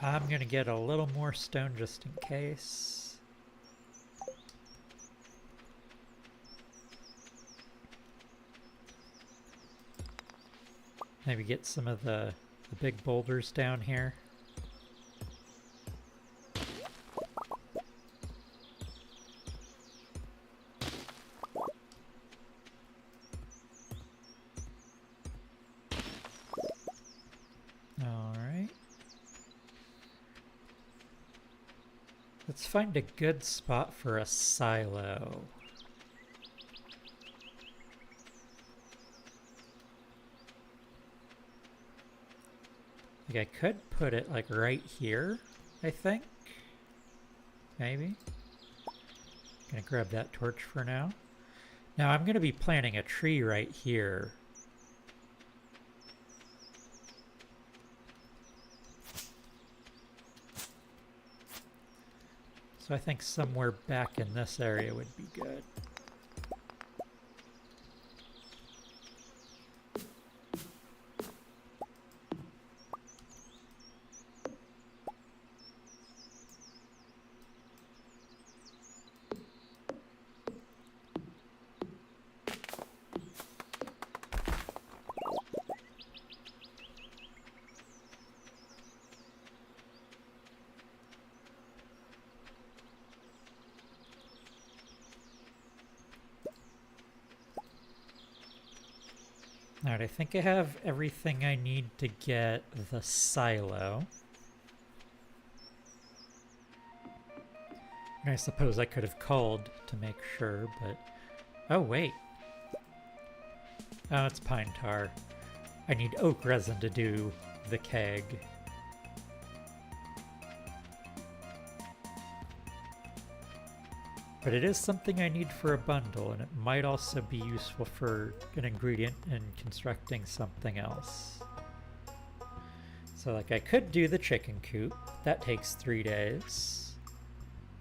I'm gonna get a little more stone just in case. Maybe get some of the big boulders down here. Alright. Let's find a good spot for a silo. Like I could put it like right here, I think. Maybe. Gonna grab that torch for now. Now I'm gonna be planting a tree right here. So I think somewhere back in this area would be good. Alright, I think I have everything I need to get the silo. And I suppose I could have called to make sure, but... Oh, wait. Oh, it's pine tar. I need oak resin to do the keg. But it is something I need for a bundle, and it might also be useful for an ingredient in constructing something else. So like I could do the chicken coop. That takes 3 days.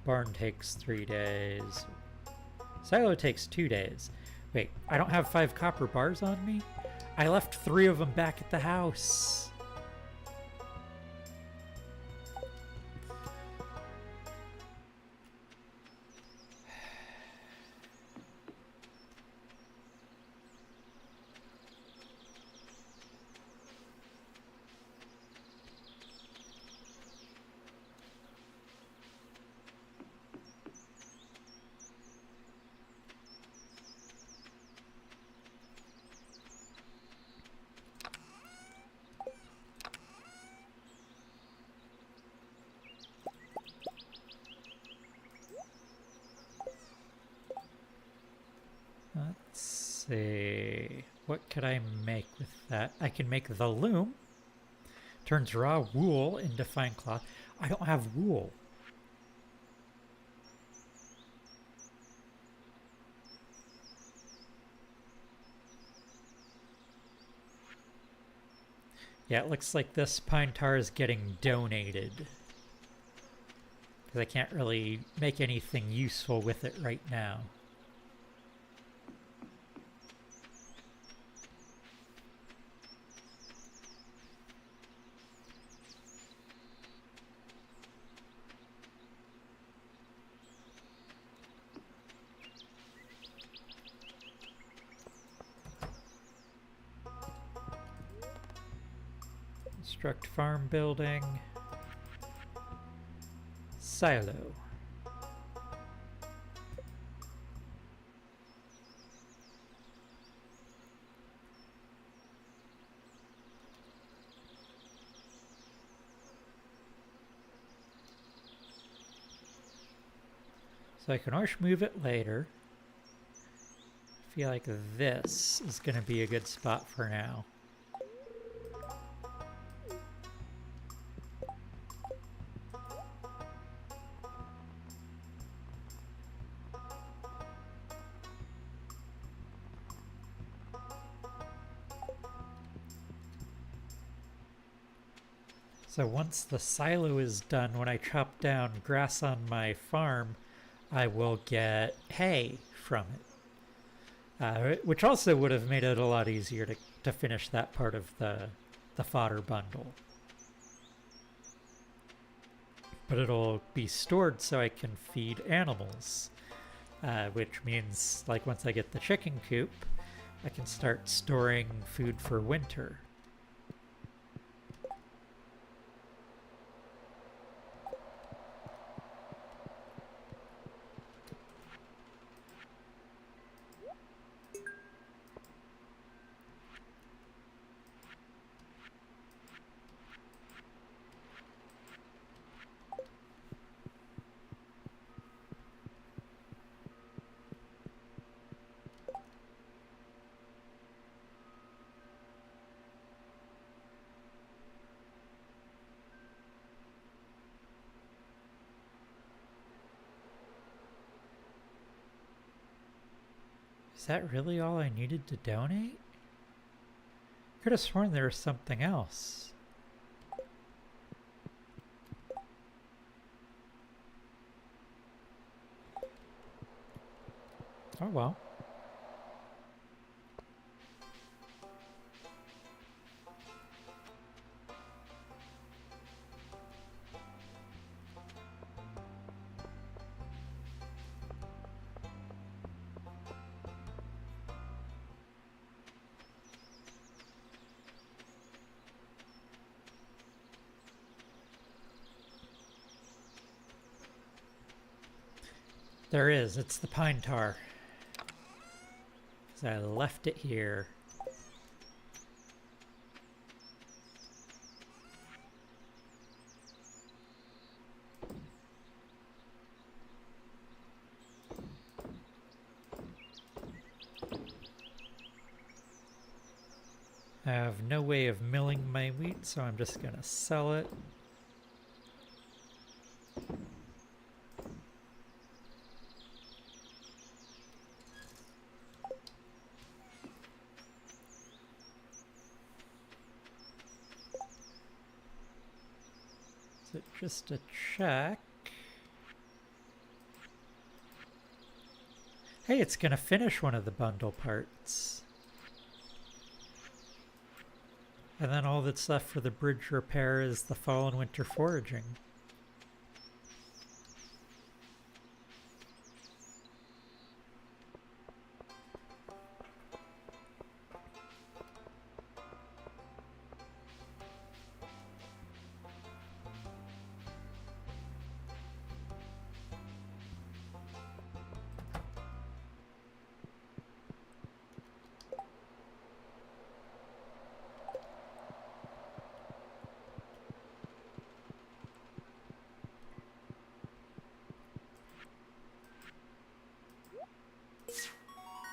Barn takes 3 days. Silo takes 2 days. Wait, I don't have 5 copper bars on me? I left 3 of them back at the house. Let's see. What could I make with that? I can make the loom. Turns raw wool into fine cloth. I don't have wool. Yeah, it looks like this pine tar is getting donated. Because I can't really make anything useful with it right now. Construct farm building. Silo. So I can always move it later. I feel like this is going to be a good spot for now. So once the silo is done, when I chop down grass on my farm, I will get hay from it. Which also would have made it a lot easier to finish that part of the fodder bundle. But it'll be stored so I can feed animals. Which means, like, once I get the chicken coop, I can start storing food for winter. Is that really all I needed to donate? Could have sworn there was something else. Oh well. There is. It's the pine tar. 'Cause I left it here. I have no way of milling my wheat, so I'm just gonna sell it. Is it just a check? Hey, it's gonna finish one of the bundle parts. And then all that's left for the bridge repair is the fall and winter foraging.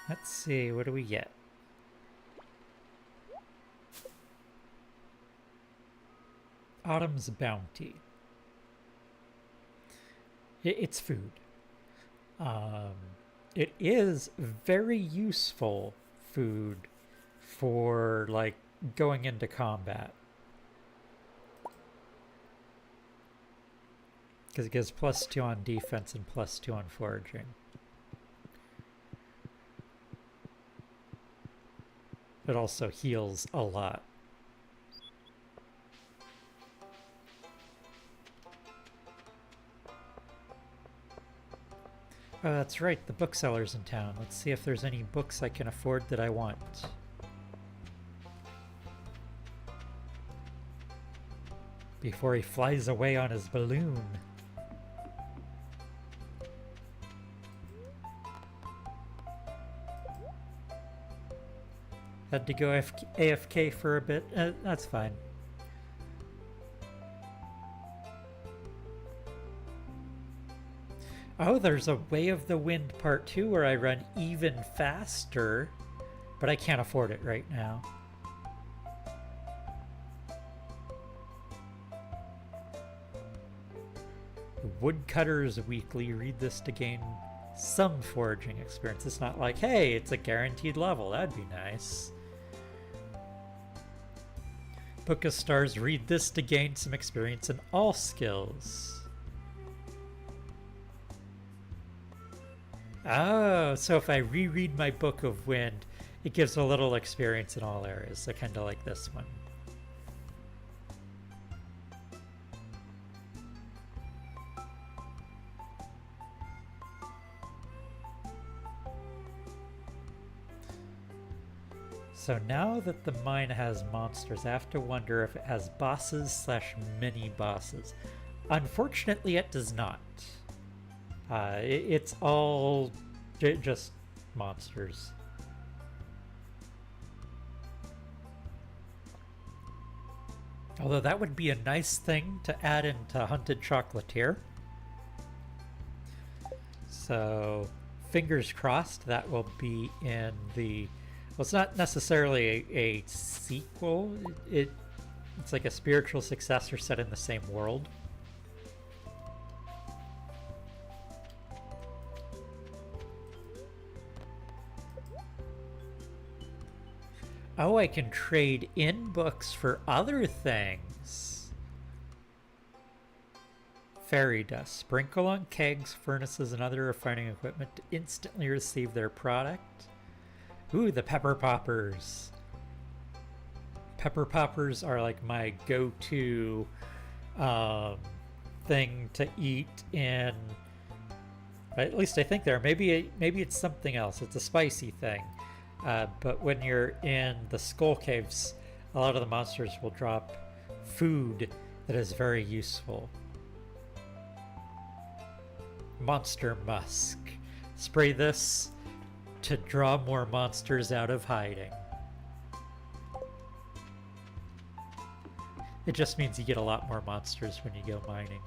Let's see, what do we get? Autumn's Bounty. It's food. It is very useful food for, like, going into combat. Because it gives +2 on defense and +2 on foraging. It also heals a lot. Oh, that's right, the bookseller's in town. Let's see if there's any books I can afford that I want. Before he flies away on his balloon. Had to go AFK for a bit. That's fine. Oh, there's a Way of the Wind Part 2 where I run even faster, but I can't afford it right now. Woodcutter's Weekly. Read this to gain some foraging experience. It's not like, hey, it's a guaranteed level. That'd be nice. Book of Stars, read this to gain some experience in all skills. Oh, so if I reread my Book of Wind, it gives a little experience in all areas, so kind of like this one. So now that the mine has monsters, I have to wonder if it has bosses slash mini bosses. Unfortunately, it does not. It's all just monsters. Although that would be a nice thing to add into Hunted Chocolatier. So fingers crossed that will be in the... Well, it's not necessarily a sequel. It's like a spiritual successor set in the same world. Oh, I can trade in books for other things. Fairy dust. Sprinkle on kegs, furnaces, and other refining equipment to instantly receive their product. Ooh, the pepper poppers. Pepper poppers are like my go-to thing to eat in... At least I think they are. Maybe it's something else. It's a spicy thing. But when you're in the Skull Caves, a lot of the monsters will drop food that is very useful. Monster Musk. Spray this to draw more monsters out of hiding. It just means you get a lot more monsters when you go mining.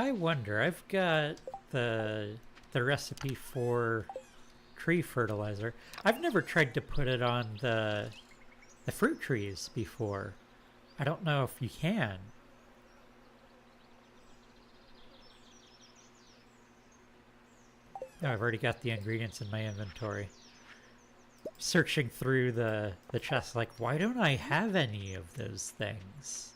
I wonder, I've got the recipe for tree fertilizer. I've never tried to put it on the fruit trees before. I don't know if you can. Oh, I've already got the ingredients in my inventory. Searching through the chest, like, why don't I have any of those things?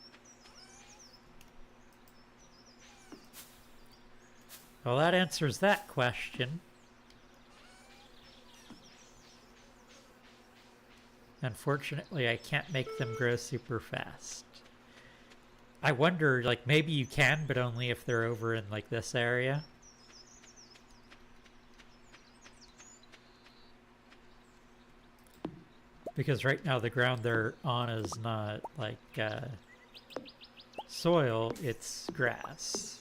Well, that answers that question. Unfortunately, I can't make them grow super fast. I wonder, like, maybe you can, but only if they're over in, like, this area. Because right now the ground they're on is not, like, soil, it's grass.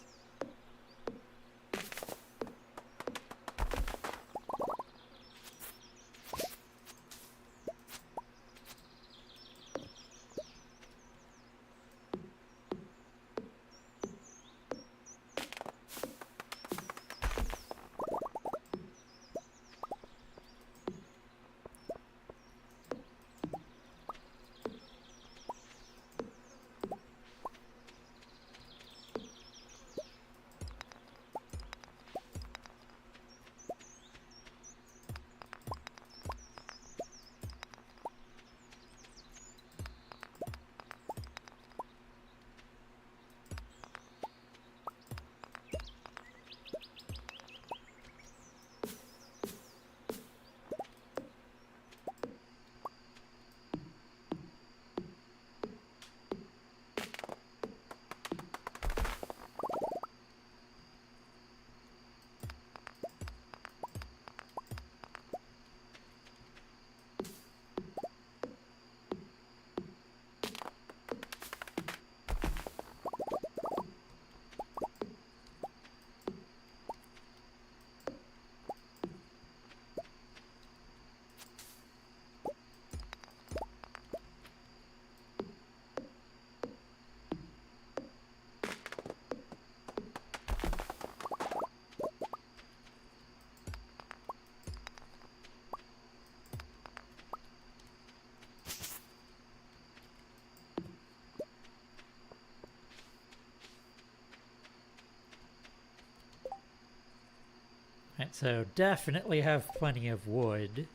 So definitely have plenty of wood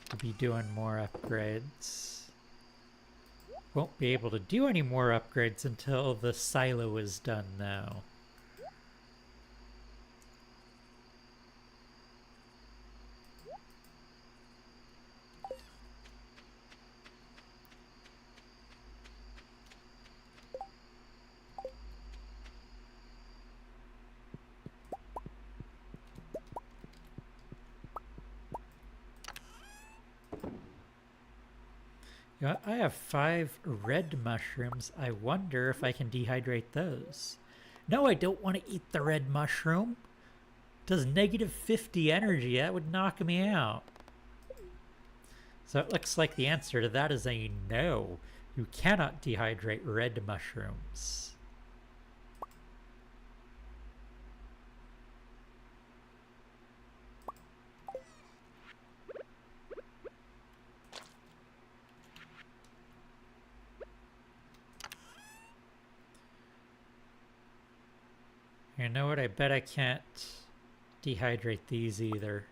to be doing more upgrades. Won't be able to do any more upgrades until the silo is done, though. You know, I have 5 red mushrooms. I wonder if I can dehydrate those. No, I don't want to eat the red mushroom. It does negative 50 energy. That would knock me out. So it looks like the answer to that is a no. You cannot dehydrate red mushrooms. You know what? I bet I can't dehydrate these either.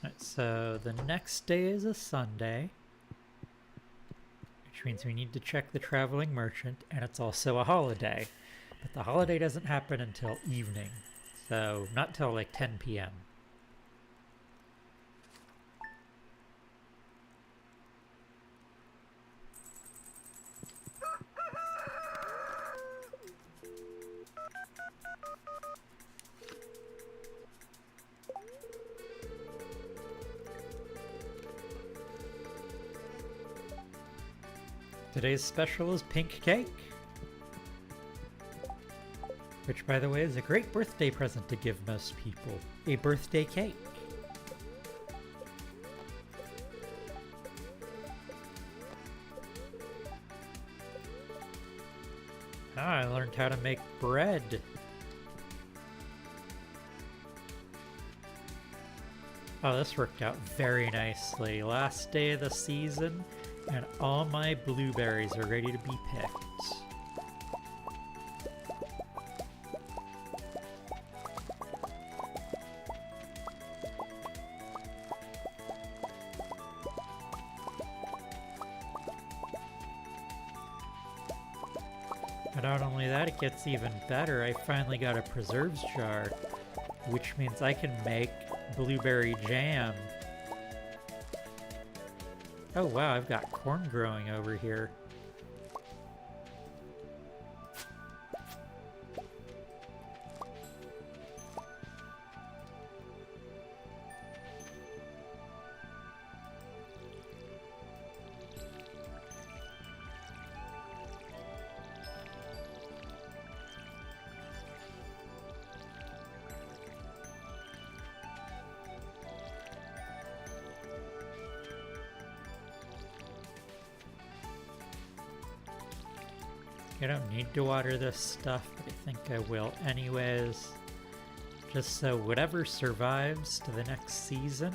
Right, so the next day is a Sunday, which means we need to check the traveling merchant, and it's also a holiday. But the holiday doesn't happen until evening, so not till like 10 p.m. Today's special is pink cake, which, by the way, is a great birthday present to give most people. A birthday cake. Ah, I learned how to make bread. Oh, this worked out very nicely. Last day of the season, and all my blueberries are ready to be picked. And not only that, it gets even better. I finally got a preserves jar, which means I can make blueberry jam. Oh wow, I've got corn growing over here. I don't need to water this stuff, but I think I will anyways. Just so whatever survives to the next season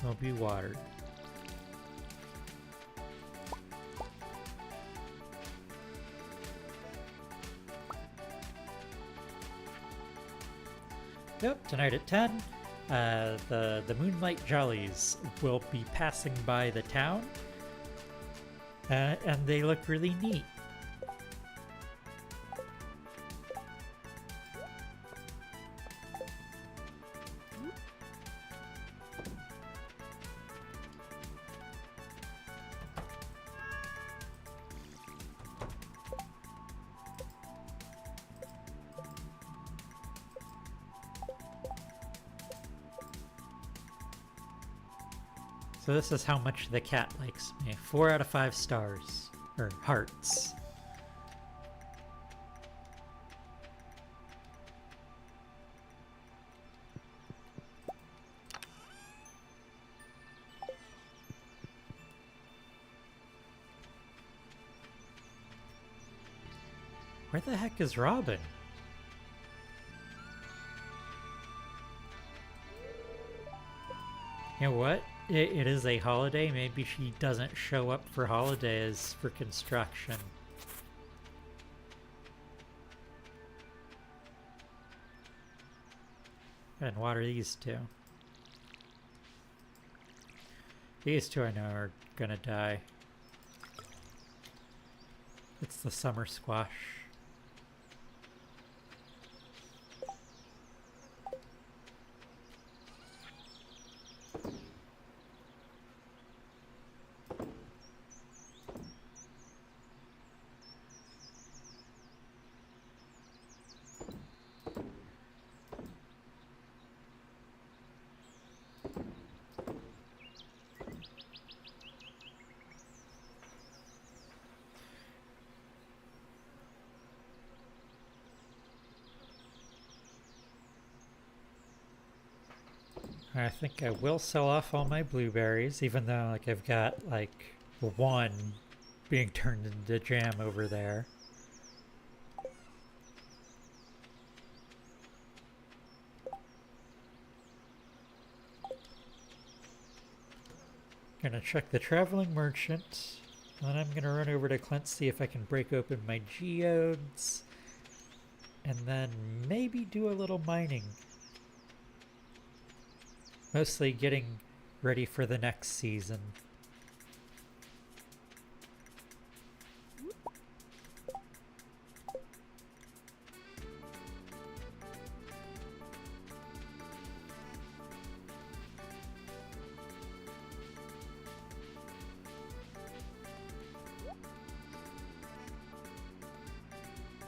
will be watered. Yep, tonight at 10, the Moonlight Jollies will be passing by the town. And they look really neat. So this is how much the cat likes me. 4 out of 5 stars. Or hearts. Where the heck is Robin? You know what? It is a holiday. Maybe she doesn't show up for holidays for construction. And water these two. These two I know are gonna die. It's the summer squash. I think I will sell off all my blueberries, even though like I've got like one being turned into jam over there. Gonna check the traveling merchant, and then I'm gonna run over to Clint, see if I can break open my geodes, and then maybe do a little mining. Mostly getting ready for the next season.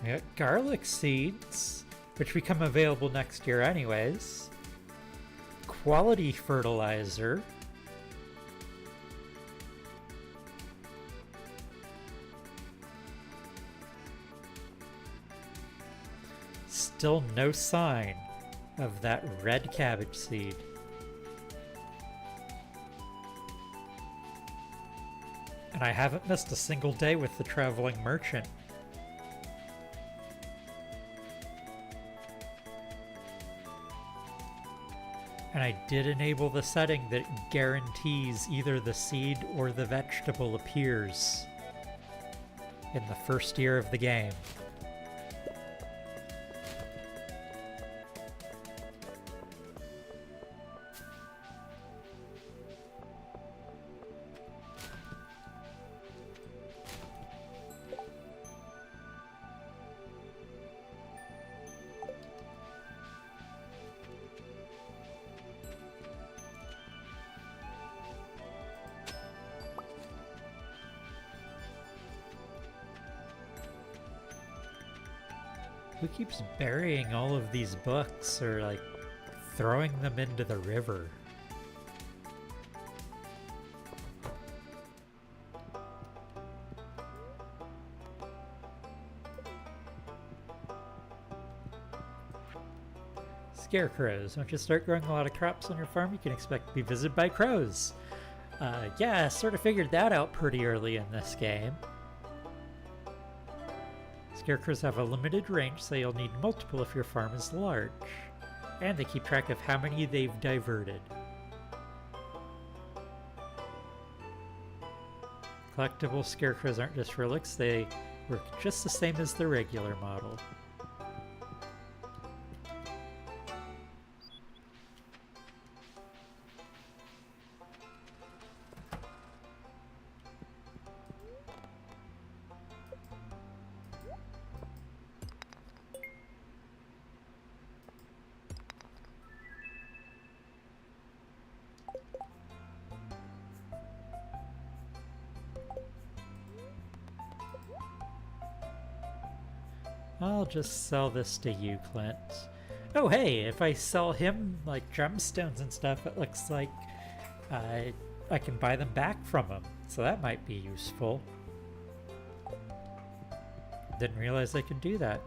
We got garlic seeds, which become available next year anyways. Quality fertilizer. Still no sign of that red cabbage seed. And I haven't missed a single day with the traveling merchant. And I did enable the setting that guarantees either the seed or the vegetable appears in the first year of the game. Who keeps burying all of these books or like throwing them into the river? Scarecrows. Once you start growing a lot of crops on your farm, you can expect to be visited by crows. Yeah, I sort of figured that out pretty early in this game. Scarecrows have a limited range, so you'll need multiple if your farm is large. And they keep track of how many they've diverted. Collectible scarecrows aren't just relics, they work just the same as the regular model. I'll just sell this to you, Clint. Oh hey, if I sell him like gemstones and stuff, it looks like I can buy them back from him, so that might be useful. Didn't realize I could do that.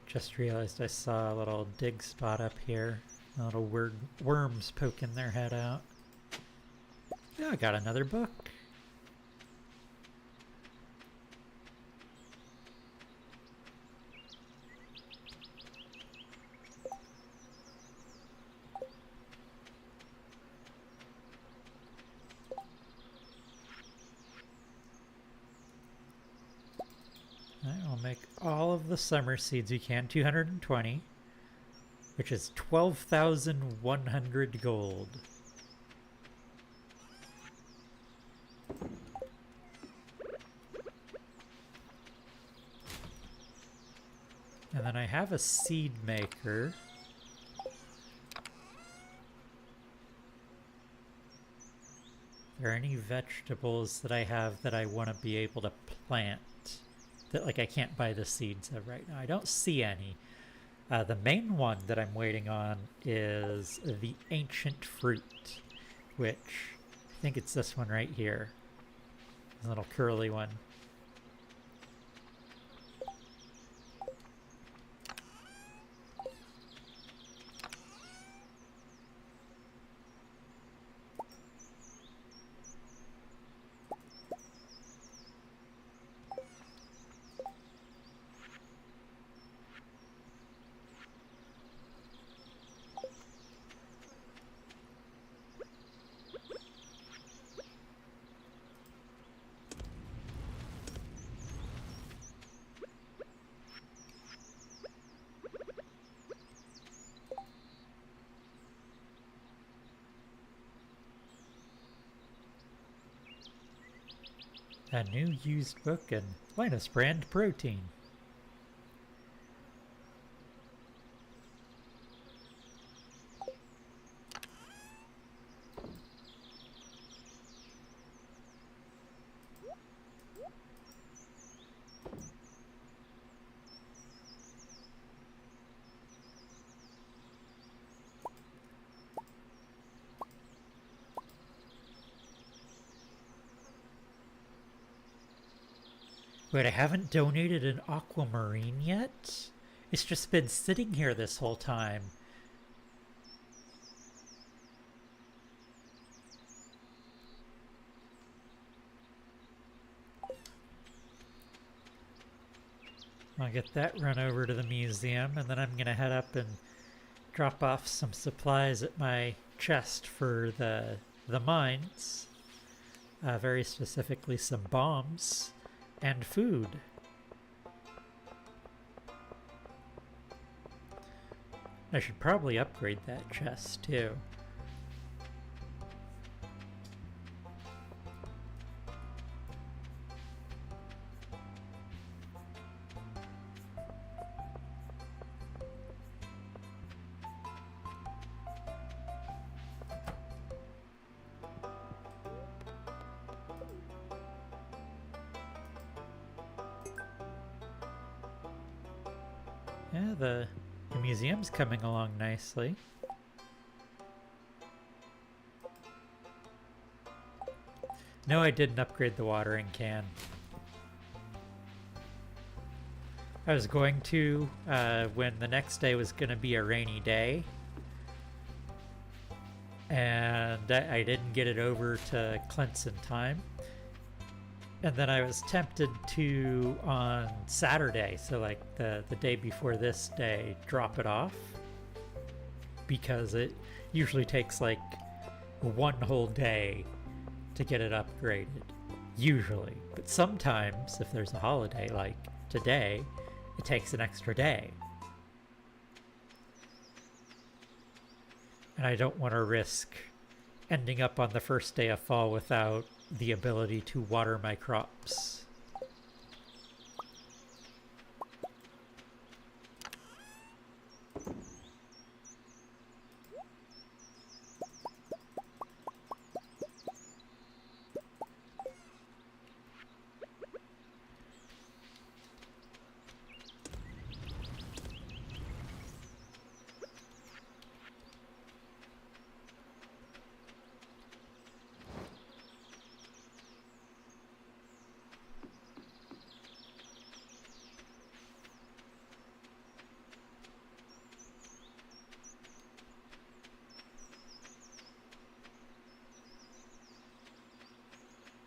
Just realized I saw a little dig spot up here. A little worms poking their head out. Yeah, I got another book. I'll make all of the summer seeds you can, 220, which is 12,100 gold. And then I have a seed maker. Are there any vegetables that I have that I want to be able to plant? That, like, I can't buy the seeds of right now. I don't see any. The main one that I'm waiting on is the ancient fruit, which I think it's this one right here. This little curly one. A new used book and Linus brand protein. Wait, I haven't donated an aquamarine yet? It's just been sitting here this whole time. I'll get that run over to the museum, and then I'm gonna head up and drop off some supplies at my chest for the mines. Very specifically some bombs. And food. I should probably upgrade that chest too. Yeah, the museum's coming along nicely. No, I didn't upgrade the watering can. I was going to when the next day was going to be a rainy day. And I didn't get it over to Clint's in time. And then I was tempted to, on Saturday, so like the day before this day, drop it off. Because it usually takes like one whole day to get it upgraded, usually. But sometimes, if there's a holiday like today, it takes an extra day. And I don't want to risk ending up on the first day of fall without the ability to water my crops.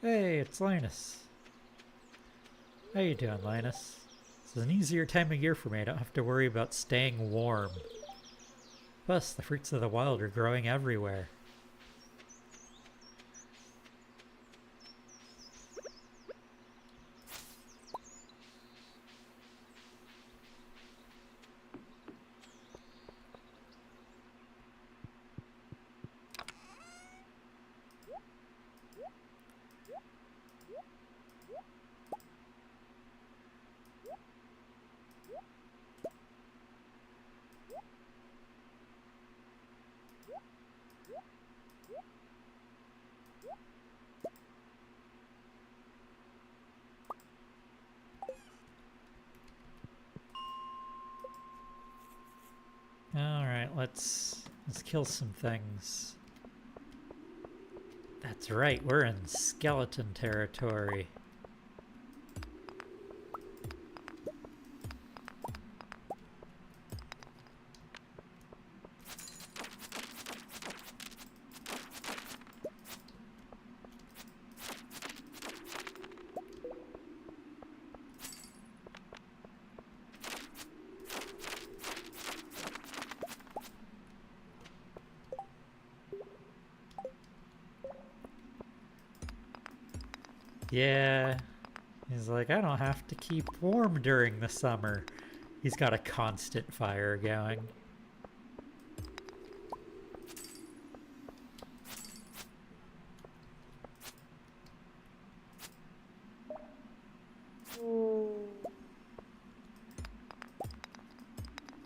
Hey, it's Linus. How you doing, Linus? This is an easier time of year for me. I don't have to worry about staying warm. Plus, the fruits of the wild are growing everywhere. Alright, let's kill some things. That's right, we're in skeleton territory. Yeah, he's like, I don't have to keep warm during the summer. He's got a constant fire going.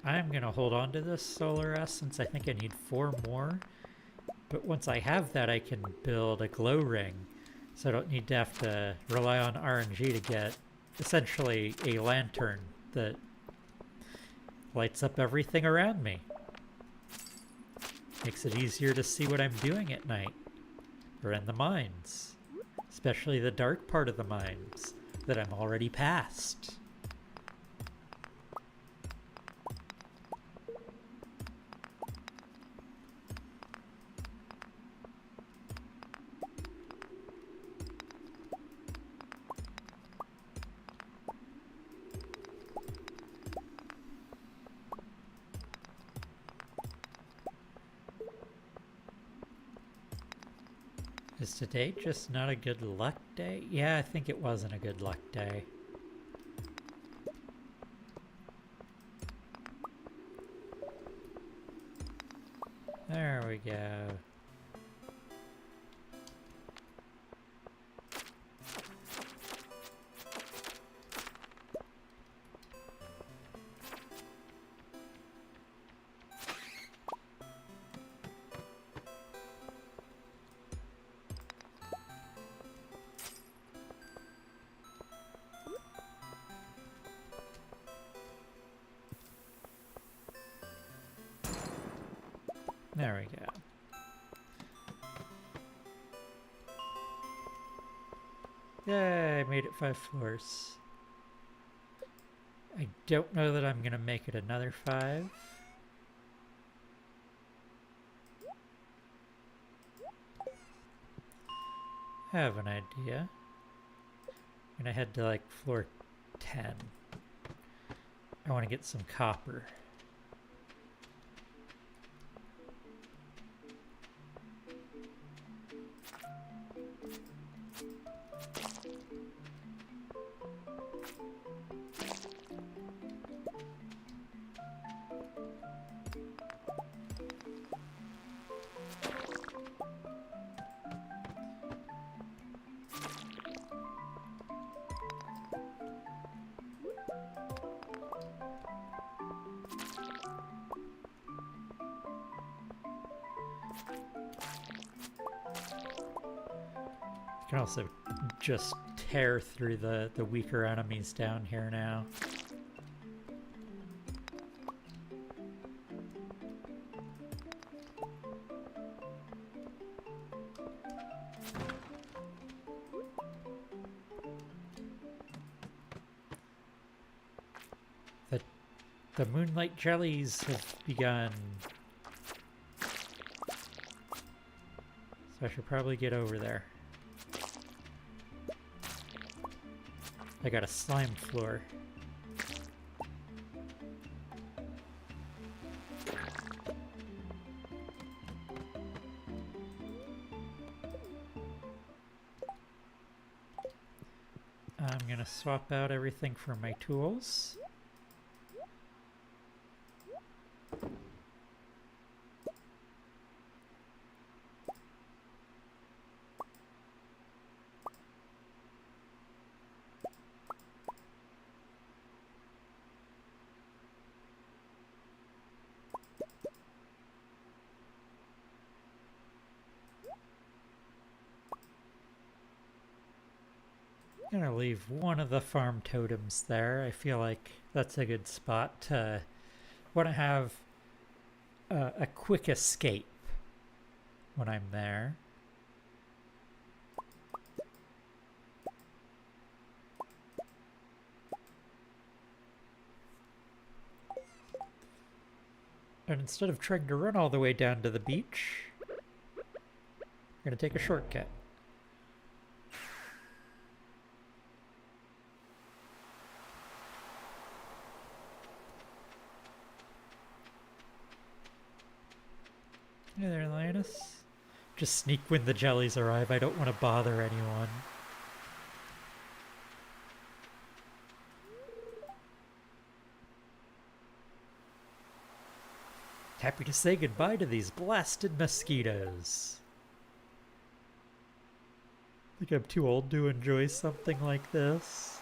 I'm gonna hold on to this solar essence. I think I need 4 more. But once I have that, I can build a glow ring. So I don't need to have to rely on RNG to get essentially a lantern that lights up everything around me. Makes it easier to see what I'm doing at night, or in the mines. Especially the dark part of the mines that I'm already past. Is today just not a good luck day? Yeah, I think it wasn't a good luck day. There we go. There we go. Yay, I made it 5 floors. I don't know that I'm gonna make it another 5. I have an idea. I'm gonna head to like floor 10. I want to get some copper. You can also just tear through the weaker enemies down here now. The moonlight jellies have begun. So I should probably get over there. I got a slime floor. I'm gonna swap out everything for my tools. I'm gonna leave one of the farm totems there. I feel like that's a good spot to want to have a quick escape when I'm there. And instead of trying to run all the way down to the beach, I'm gonna take a shortcut. Hey there, Linus. Just sneak when the jellies arrive. I don't want to bother anyone. Happy to say goodbye to these blasted mosquitoes. Think I'm too old to enjoy something like this.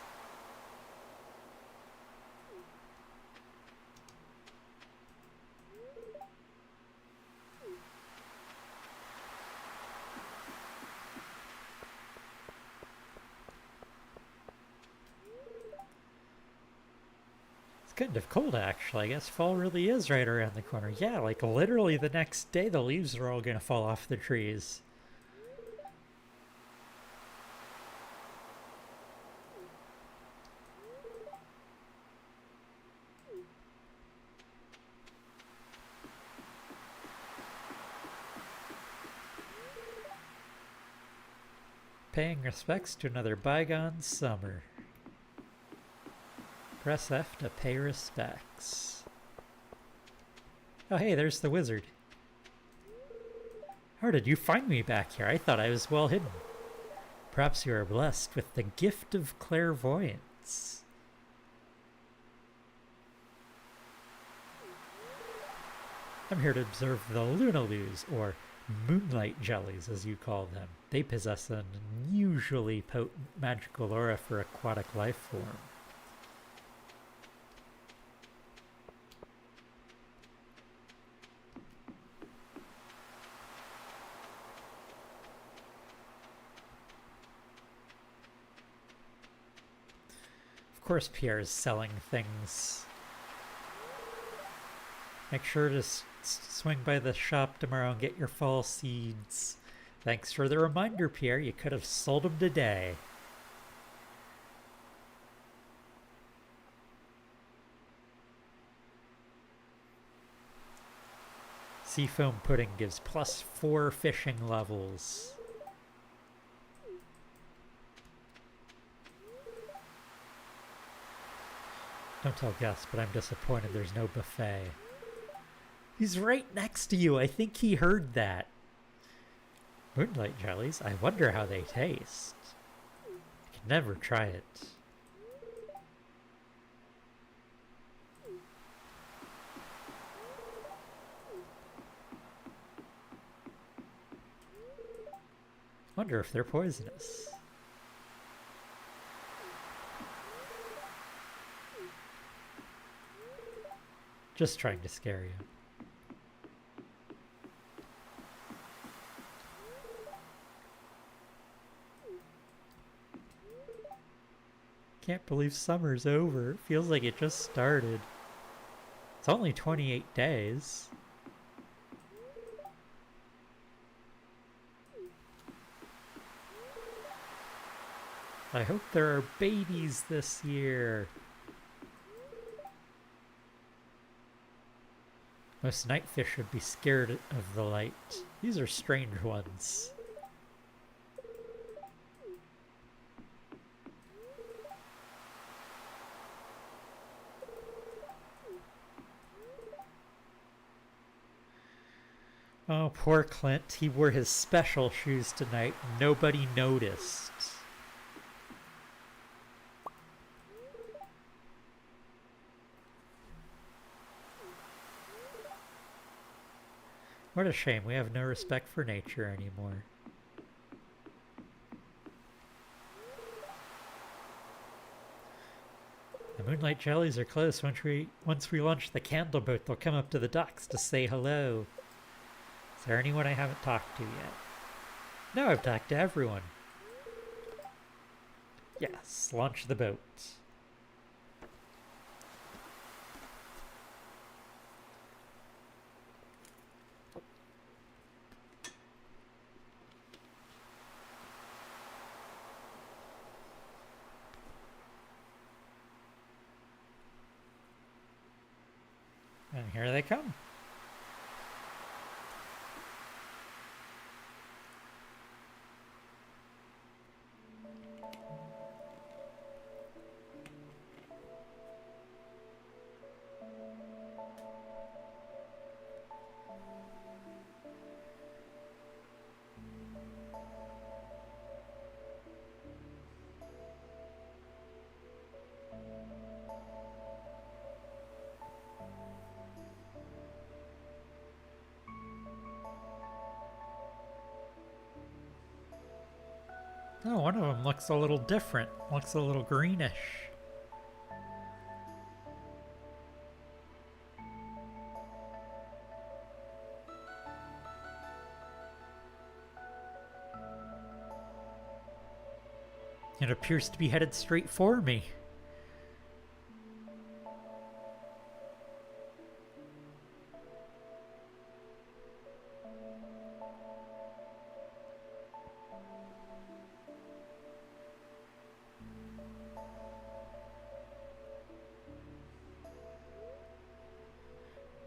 Kind of cold, actually. I guess fall really is right around the corner. Yeah, like literally the next day the leaves are all gonna fall off the trees. Paying respects to another bygone summer. Press F to pay respects. Oh hey, there's the wizard. How did you find me back here? I thought I was well hidden. Perhaps you are blessed with the gift of clairvoyance. I'm here to observe the Lunaloos, or moonlight jellies as you call them. They possess an unusually potent magical aura for aquatic life form. Of course Pierre is selling things. Make sure to swing by the shop tomorrow and get your fall seeds. Thanks for the reminder, Pierre. You could have sold them today. Seafoam pudding gives +4 fishing levels. Don't tell Gus, but I'm disappointed there's no buffet. He's right next to you. I think he heard that. Moonlight jellies? I wonder how they taste. I can never try it. Wonder if they're poisonous. Just trying to scare you. can't believe summer's over. It feels like it just started. It's only 28 days. I hope there are babies this year. Most nightfish would be scared of the light. These are strange ones. Oh, poor Clint. He wore his special shoes tonight. Nobody noticed. What a shame. We have no respect for nature anymore. The moonlight jellies are close. Once we launch the candle boat, they'll come up to the docks to say hello. Is there anyone I haven't talked to yet? No, I've talked to everyone. Yes, launch the boat. And here they come. Oh, one of them looks a little different. Looks a little greenish. It appears to be headed straight for me.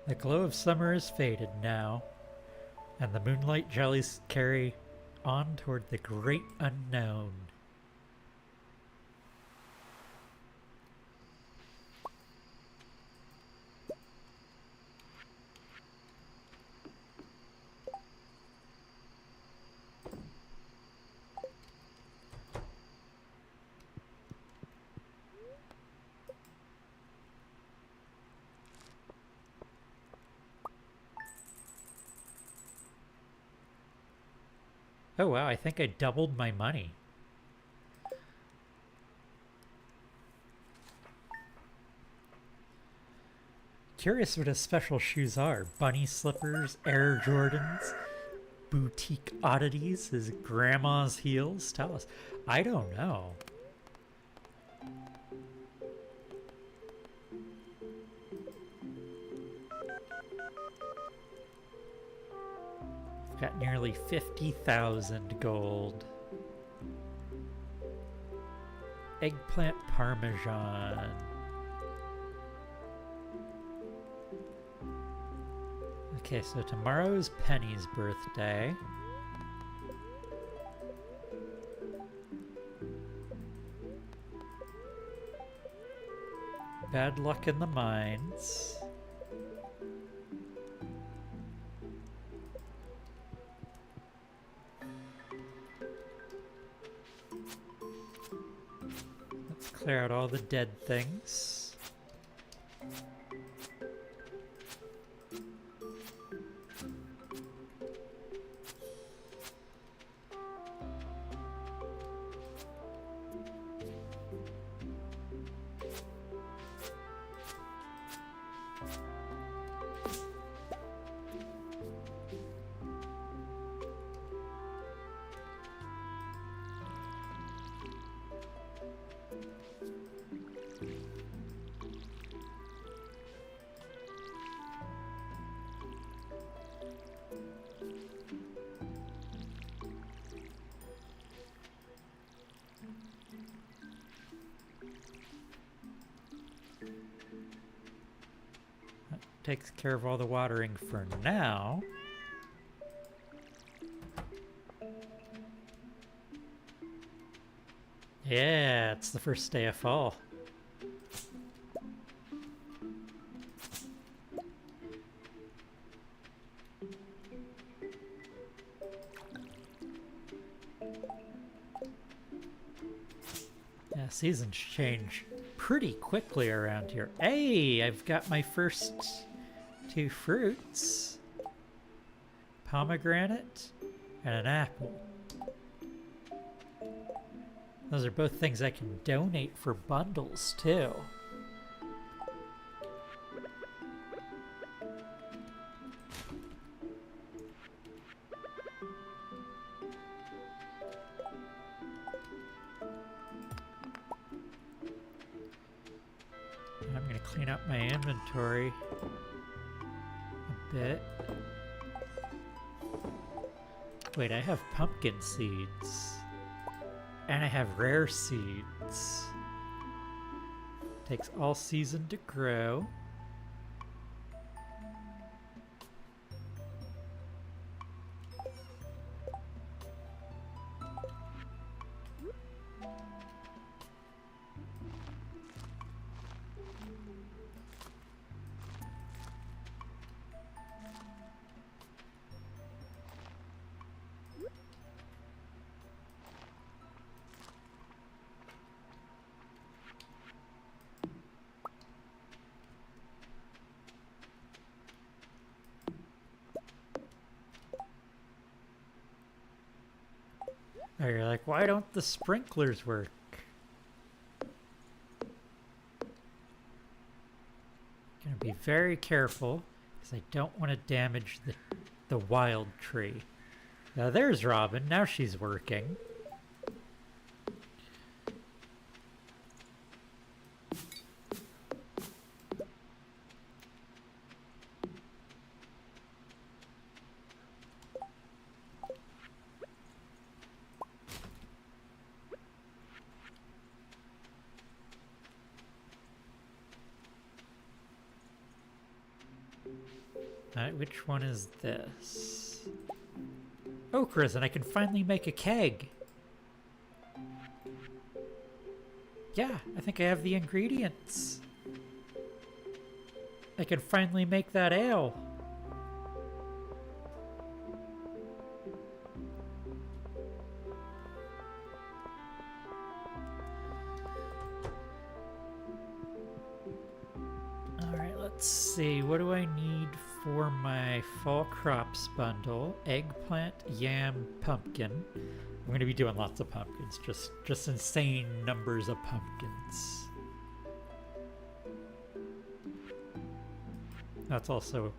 The glow of summer is faded now, and the moonlight jellies carry on toward the great unknown. Oh wow, I think I doubled my money. Curious what his special shoes are. Bunny slippers, Air Jordans, boutique oddities, his grandma's heels. Tell us. I don't know. Got nearly 50,000 gold. Eggplant parmesan. Okay, so tomorrow is Penny's birthday. Bad luck in the mines. Let's clear out all the dead things. takes care of all the watering for now. Yeah, it's the first day of fall. Yeah, seasons change pretty quickly around here. Hey, I've got my first 2 fruits. Pomegranate and an apple. Those are both things I can donate for bundles, too. I'm going to clean up my inventory a bit. Wait, I have pumpkin seeds. And I have rare seeds. Takes all season to grow. Oh, you're like, why don't the sprinklers work? Gonna be very careful because I don't want to damage the wild tree. Now there's Robin. Now she's working. Alright, which one is this? Okras, and I can finally make a keg. Yeah, I think I have the ingredients. I can finally make that ale. Alright, let's see. What do I need for my fall crops bundle? Eggplant, yam, pumpkin. I'm going to be doing lots of pumpkins. Just insane numbers of pumpkins. That's also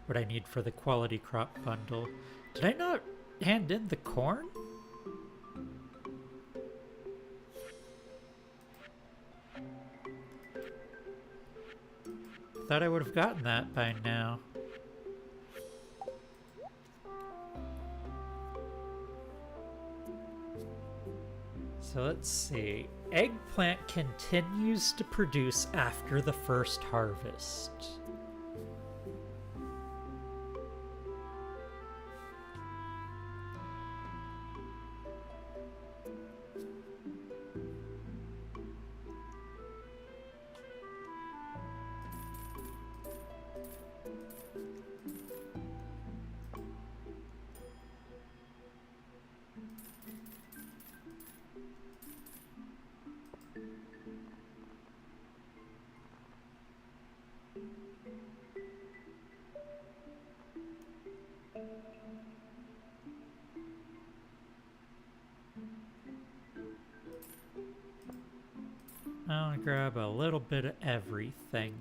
what I need for the quality crop bundle. Did I not hand in the corn? Thought I would have gotten that by now. So let's see. Eggplant continues to produce after the first harvest. I'll grab a little bit of everything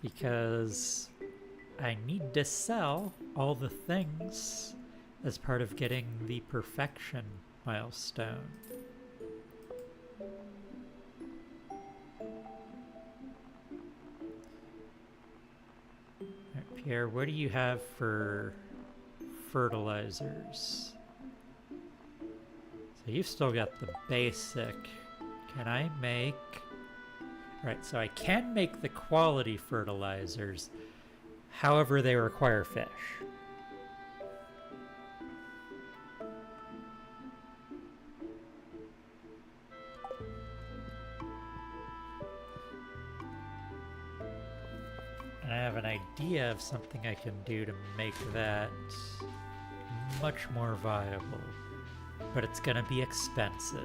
because I need to sell all the things as part of getting the perfection milestone. Right, Pierre, what do you have for fertilizers? So you've still got the basic. Can I make... Right, so I can make the quality fertilizers, however they require fish. And I have an idea of something I can do to make that much more viable, but it's gonna be expensive.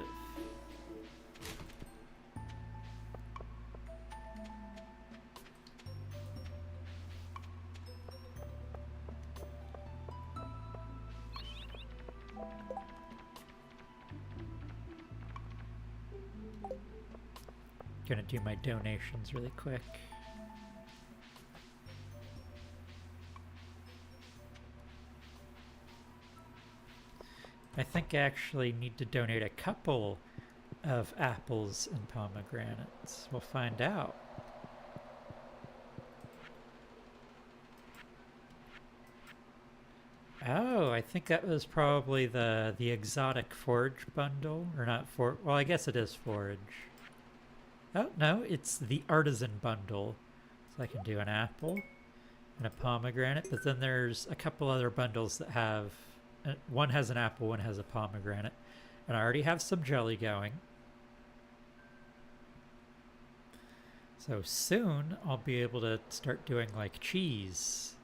Gonna do my donations really quick. I think I actually need to donate a couple of apples and pomegranates. We'll find out. Oh, I think that was probably the exotic forage bundle, or not for. Well, I guess it is forage. Oh no, it's the artisan bundle. So I can do an apple and a pomegranate, but then there's a couple other bundles that have. One has an apple, one has a pomegranate, and I already have some jelly going. So soon I'll be able to start doing like cheese.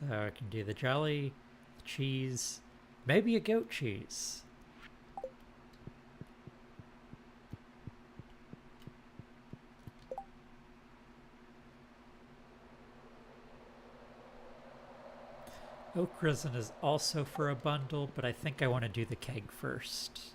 So I can do the jelly, the cheese, maybe a goat cheese. Oak resin is also for a bundle, but I think I want to do the keg first.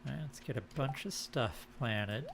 Let's get a bunch of stuff planted.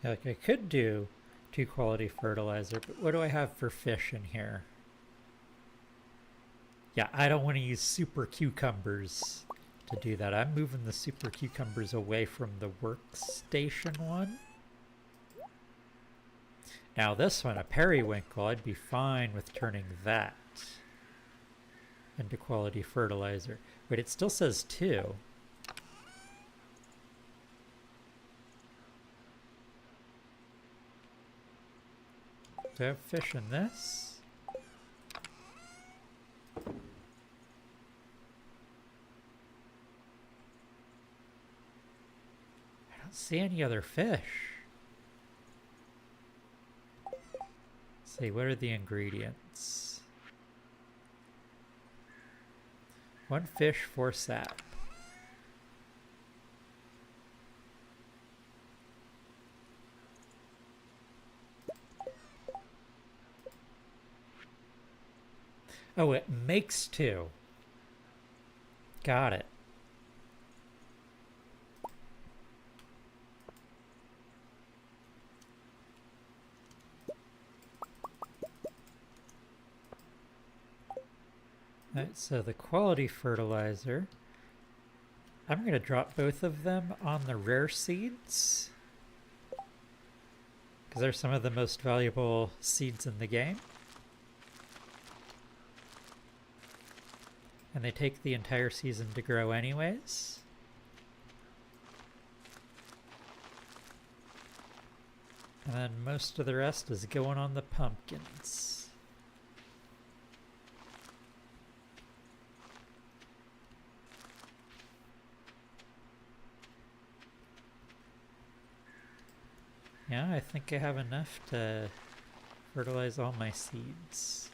Like I could do 2 quality fertilizer, but what do I have for fish in here? Yeah, I don't want to use super cucumbers to do that. I'm moving the super cucumbers away from the workstation one. Now this one, a periwinkle, I'd be fine with turning that into quality fertilizer. Wait, it still says 2. Do I have fish in this? I don't see any other fish. Let's see, what are the ingredients? 1 fish, 4 sap. Oh, it makes 2. Got it. Alright, so the quality fertilizer, I'm going to drop both of them on the rare seeds, because they're some of the most valuable seeds in the game. And they take the entire season to grow anyways. And then most of the rest is going on the pumpkins. Yeah, I think I have enough to fertilize all my seeds.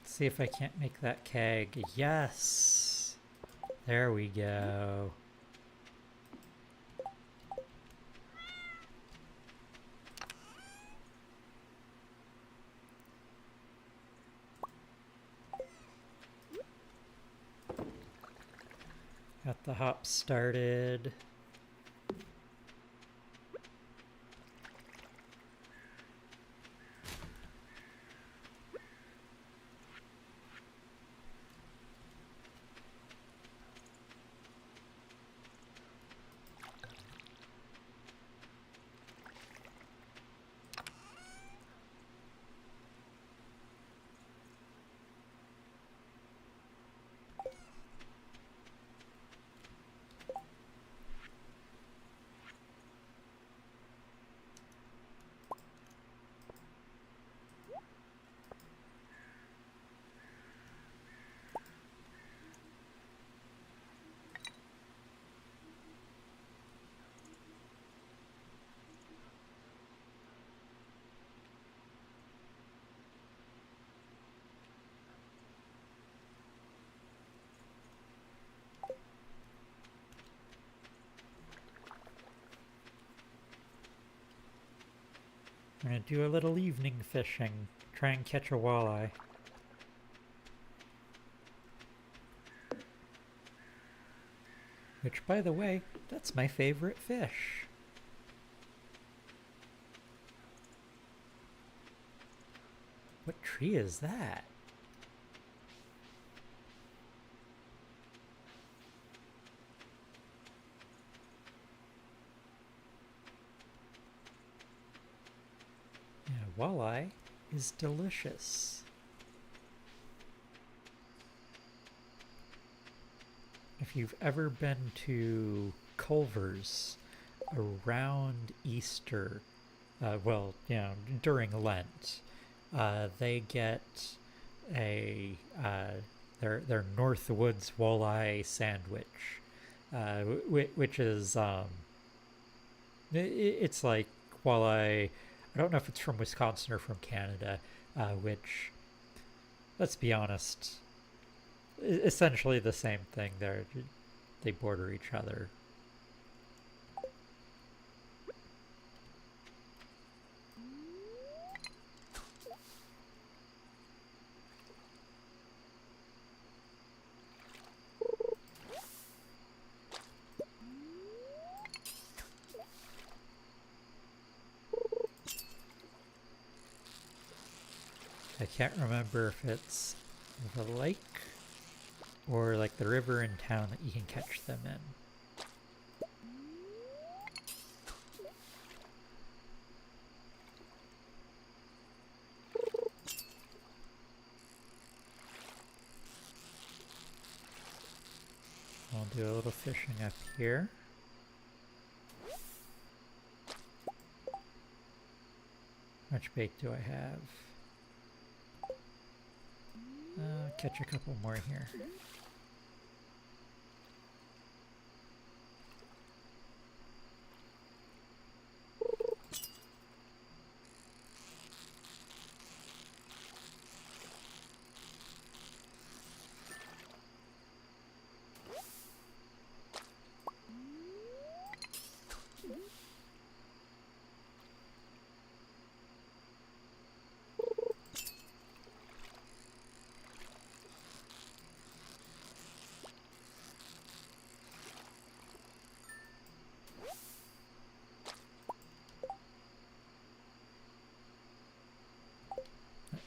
See if I can't make that keg. Yes! There we go. Got the hops started. I'm gonna do a little evening fishing, try and catch a walleye. Which, by the way, that's my favorite fish. What tree is that? Yeah, walleye is delicious. If you've ever been to Culver's around Easter, well, you know, during Lent, they get a their Northwoods walleye sandwich. which is it's like while I don't know if it's from Wisconsin or from Canada, which let's be honest, essentially the same thing. They border each other. I can't remember if it's the lake or like the river in town that you can catch them in. I'll do a little fishing up here. How much bait do I have? Catch a couple more here.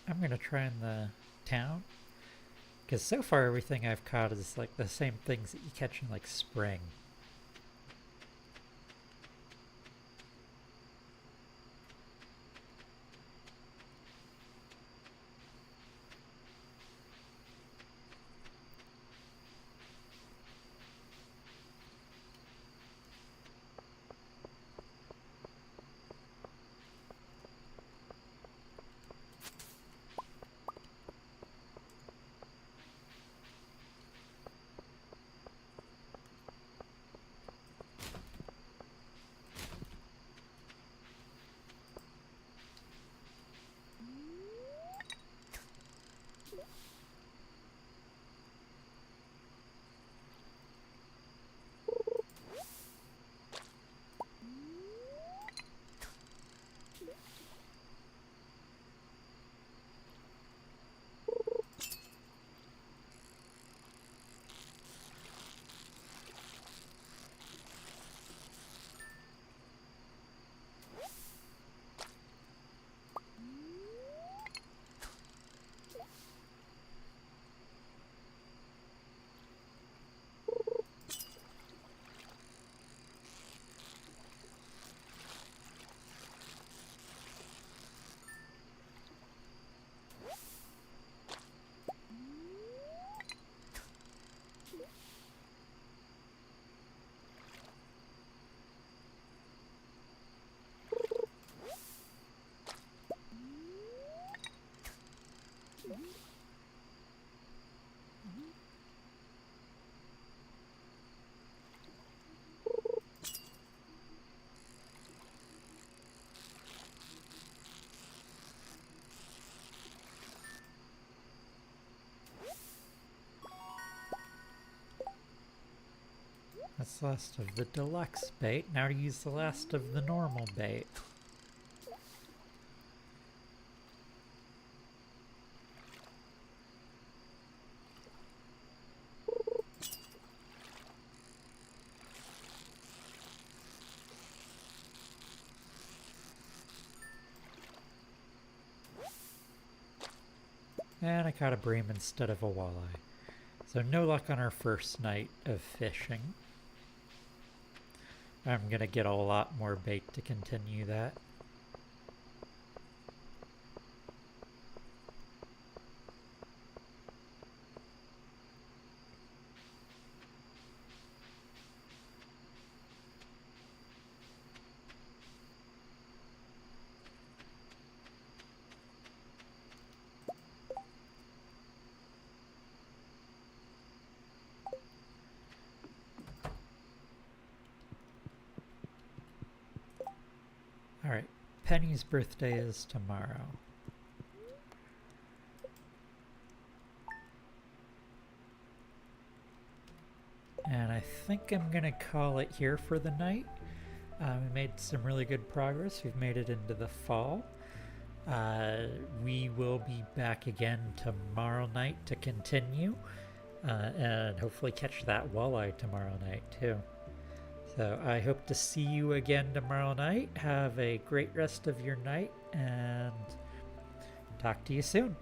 I'm gonna try in the town, because so far everything I've caught is like the same things that you catch in like spring. That's the last of the deluxe bait. Now to use the last of the normal bait. And I caught a bream instead of a walleye. So no luck on our first night of fishing. I'm gonna get a lot more bait to continue that. Penny's birthday is tomorrow. And I think I'm gonna call it here for the night. We made some really good progress. We've made it into the fall. We will be back again tomorrow night to continue. And hopefully catch that walleye tomorrow night too. So I hope to see you again tomorrow night. Have a great rest of your night and talk to you soon.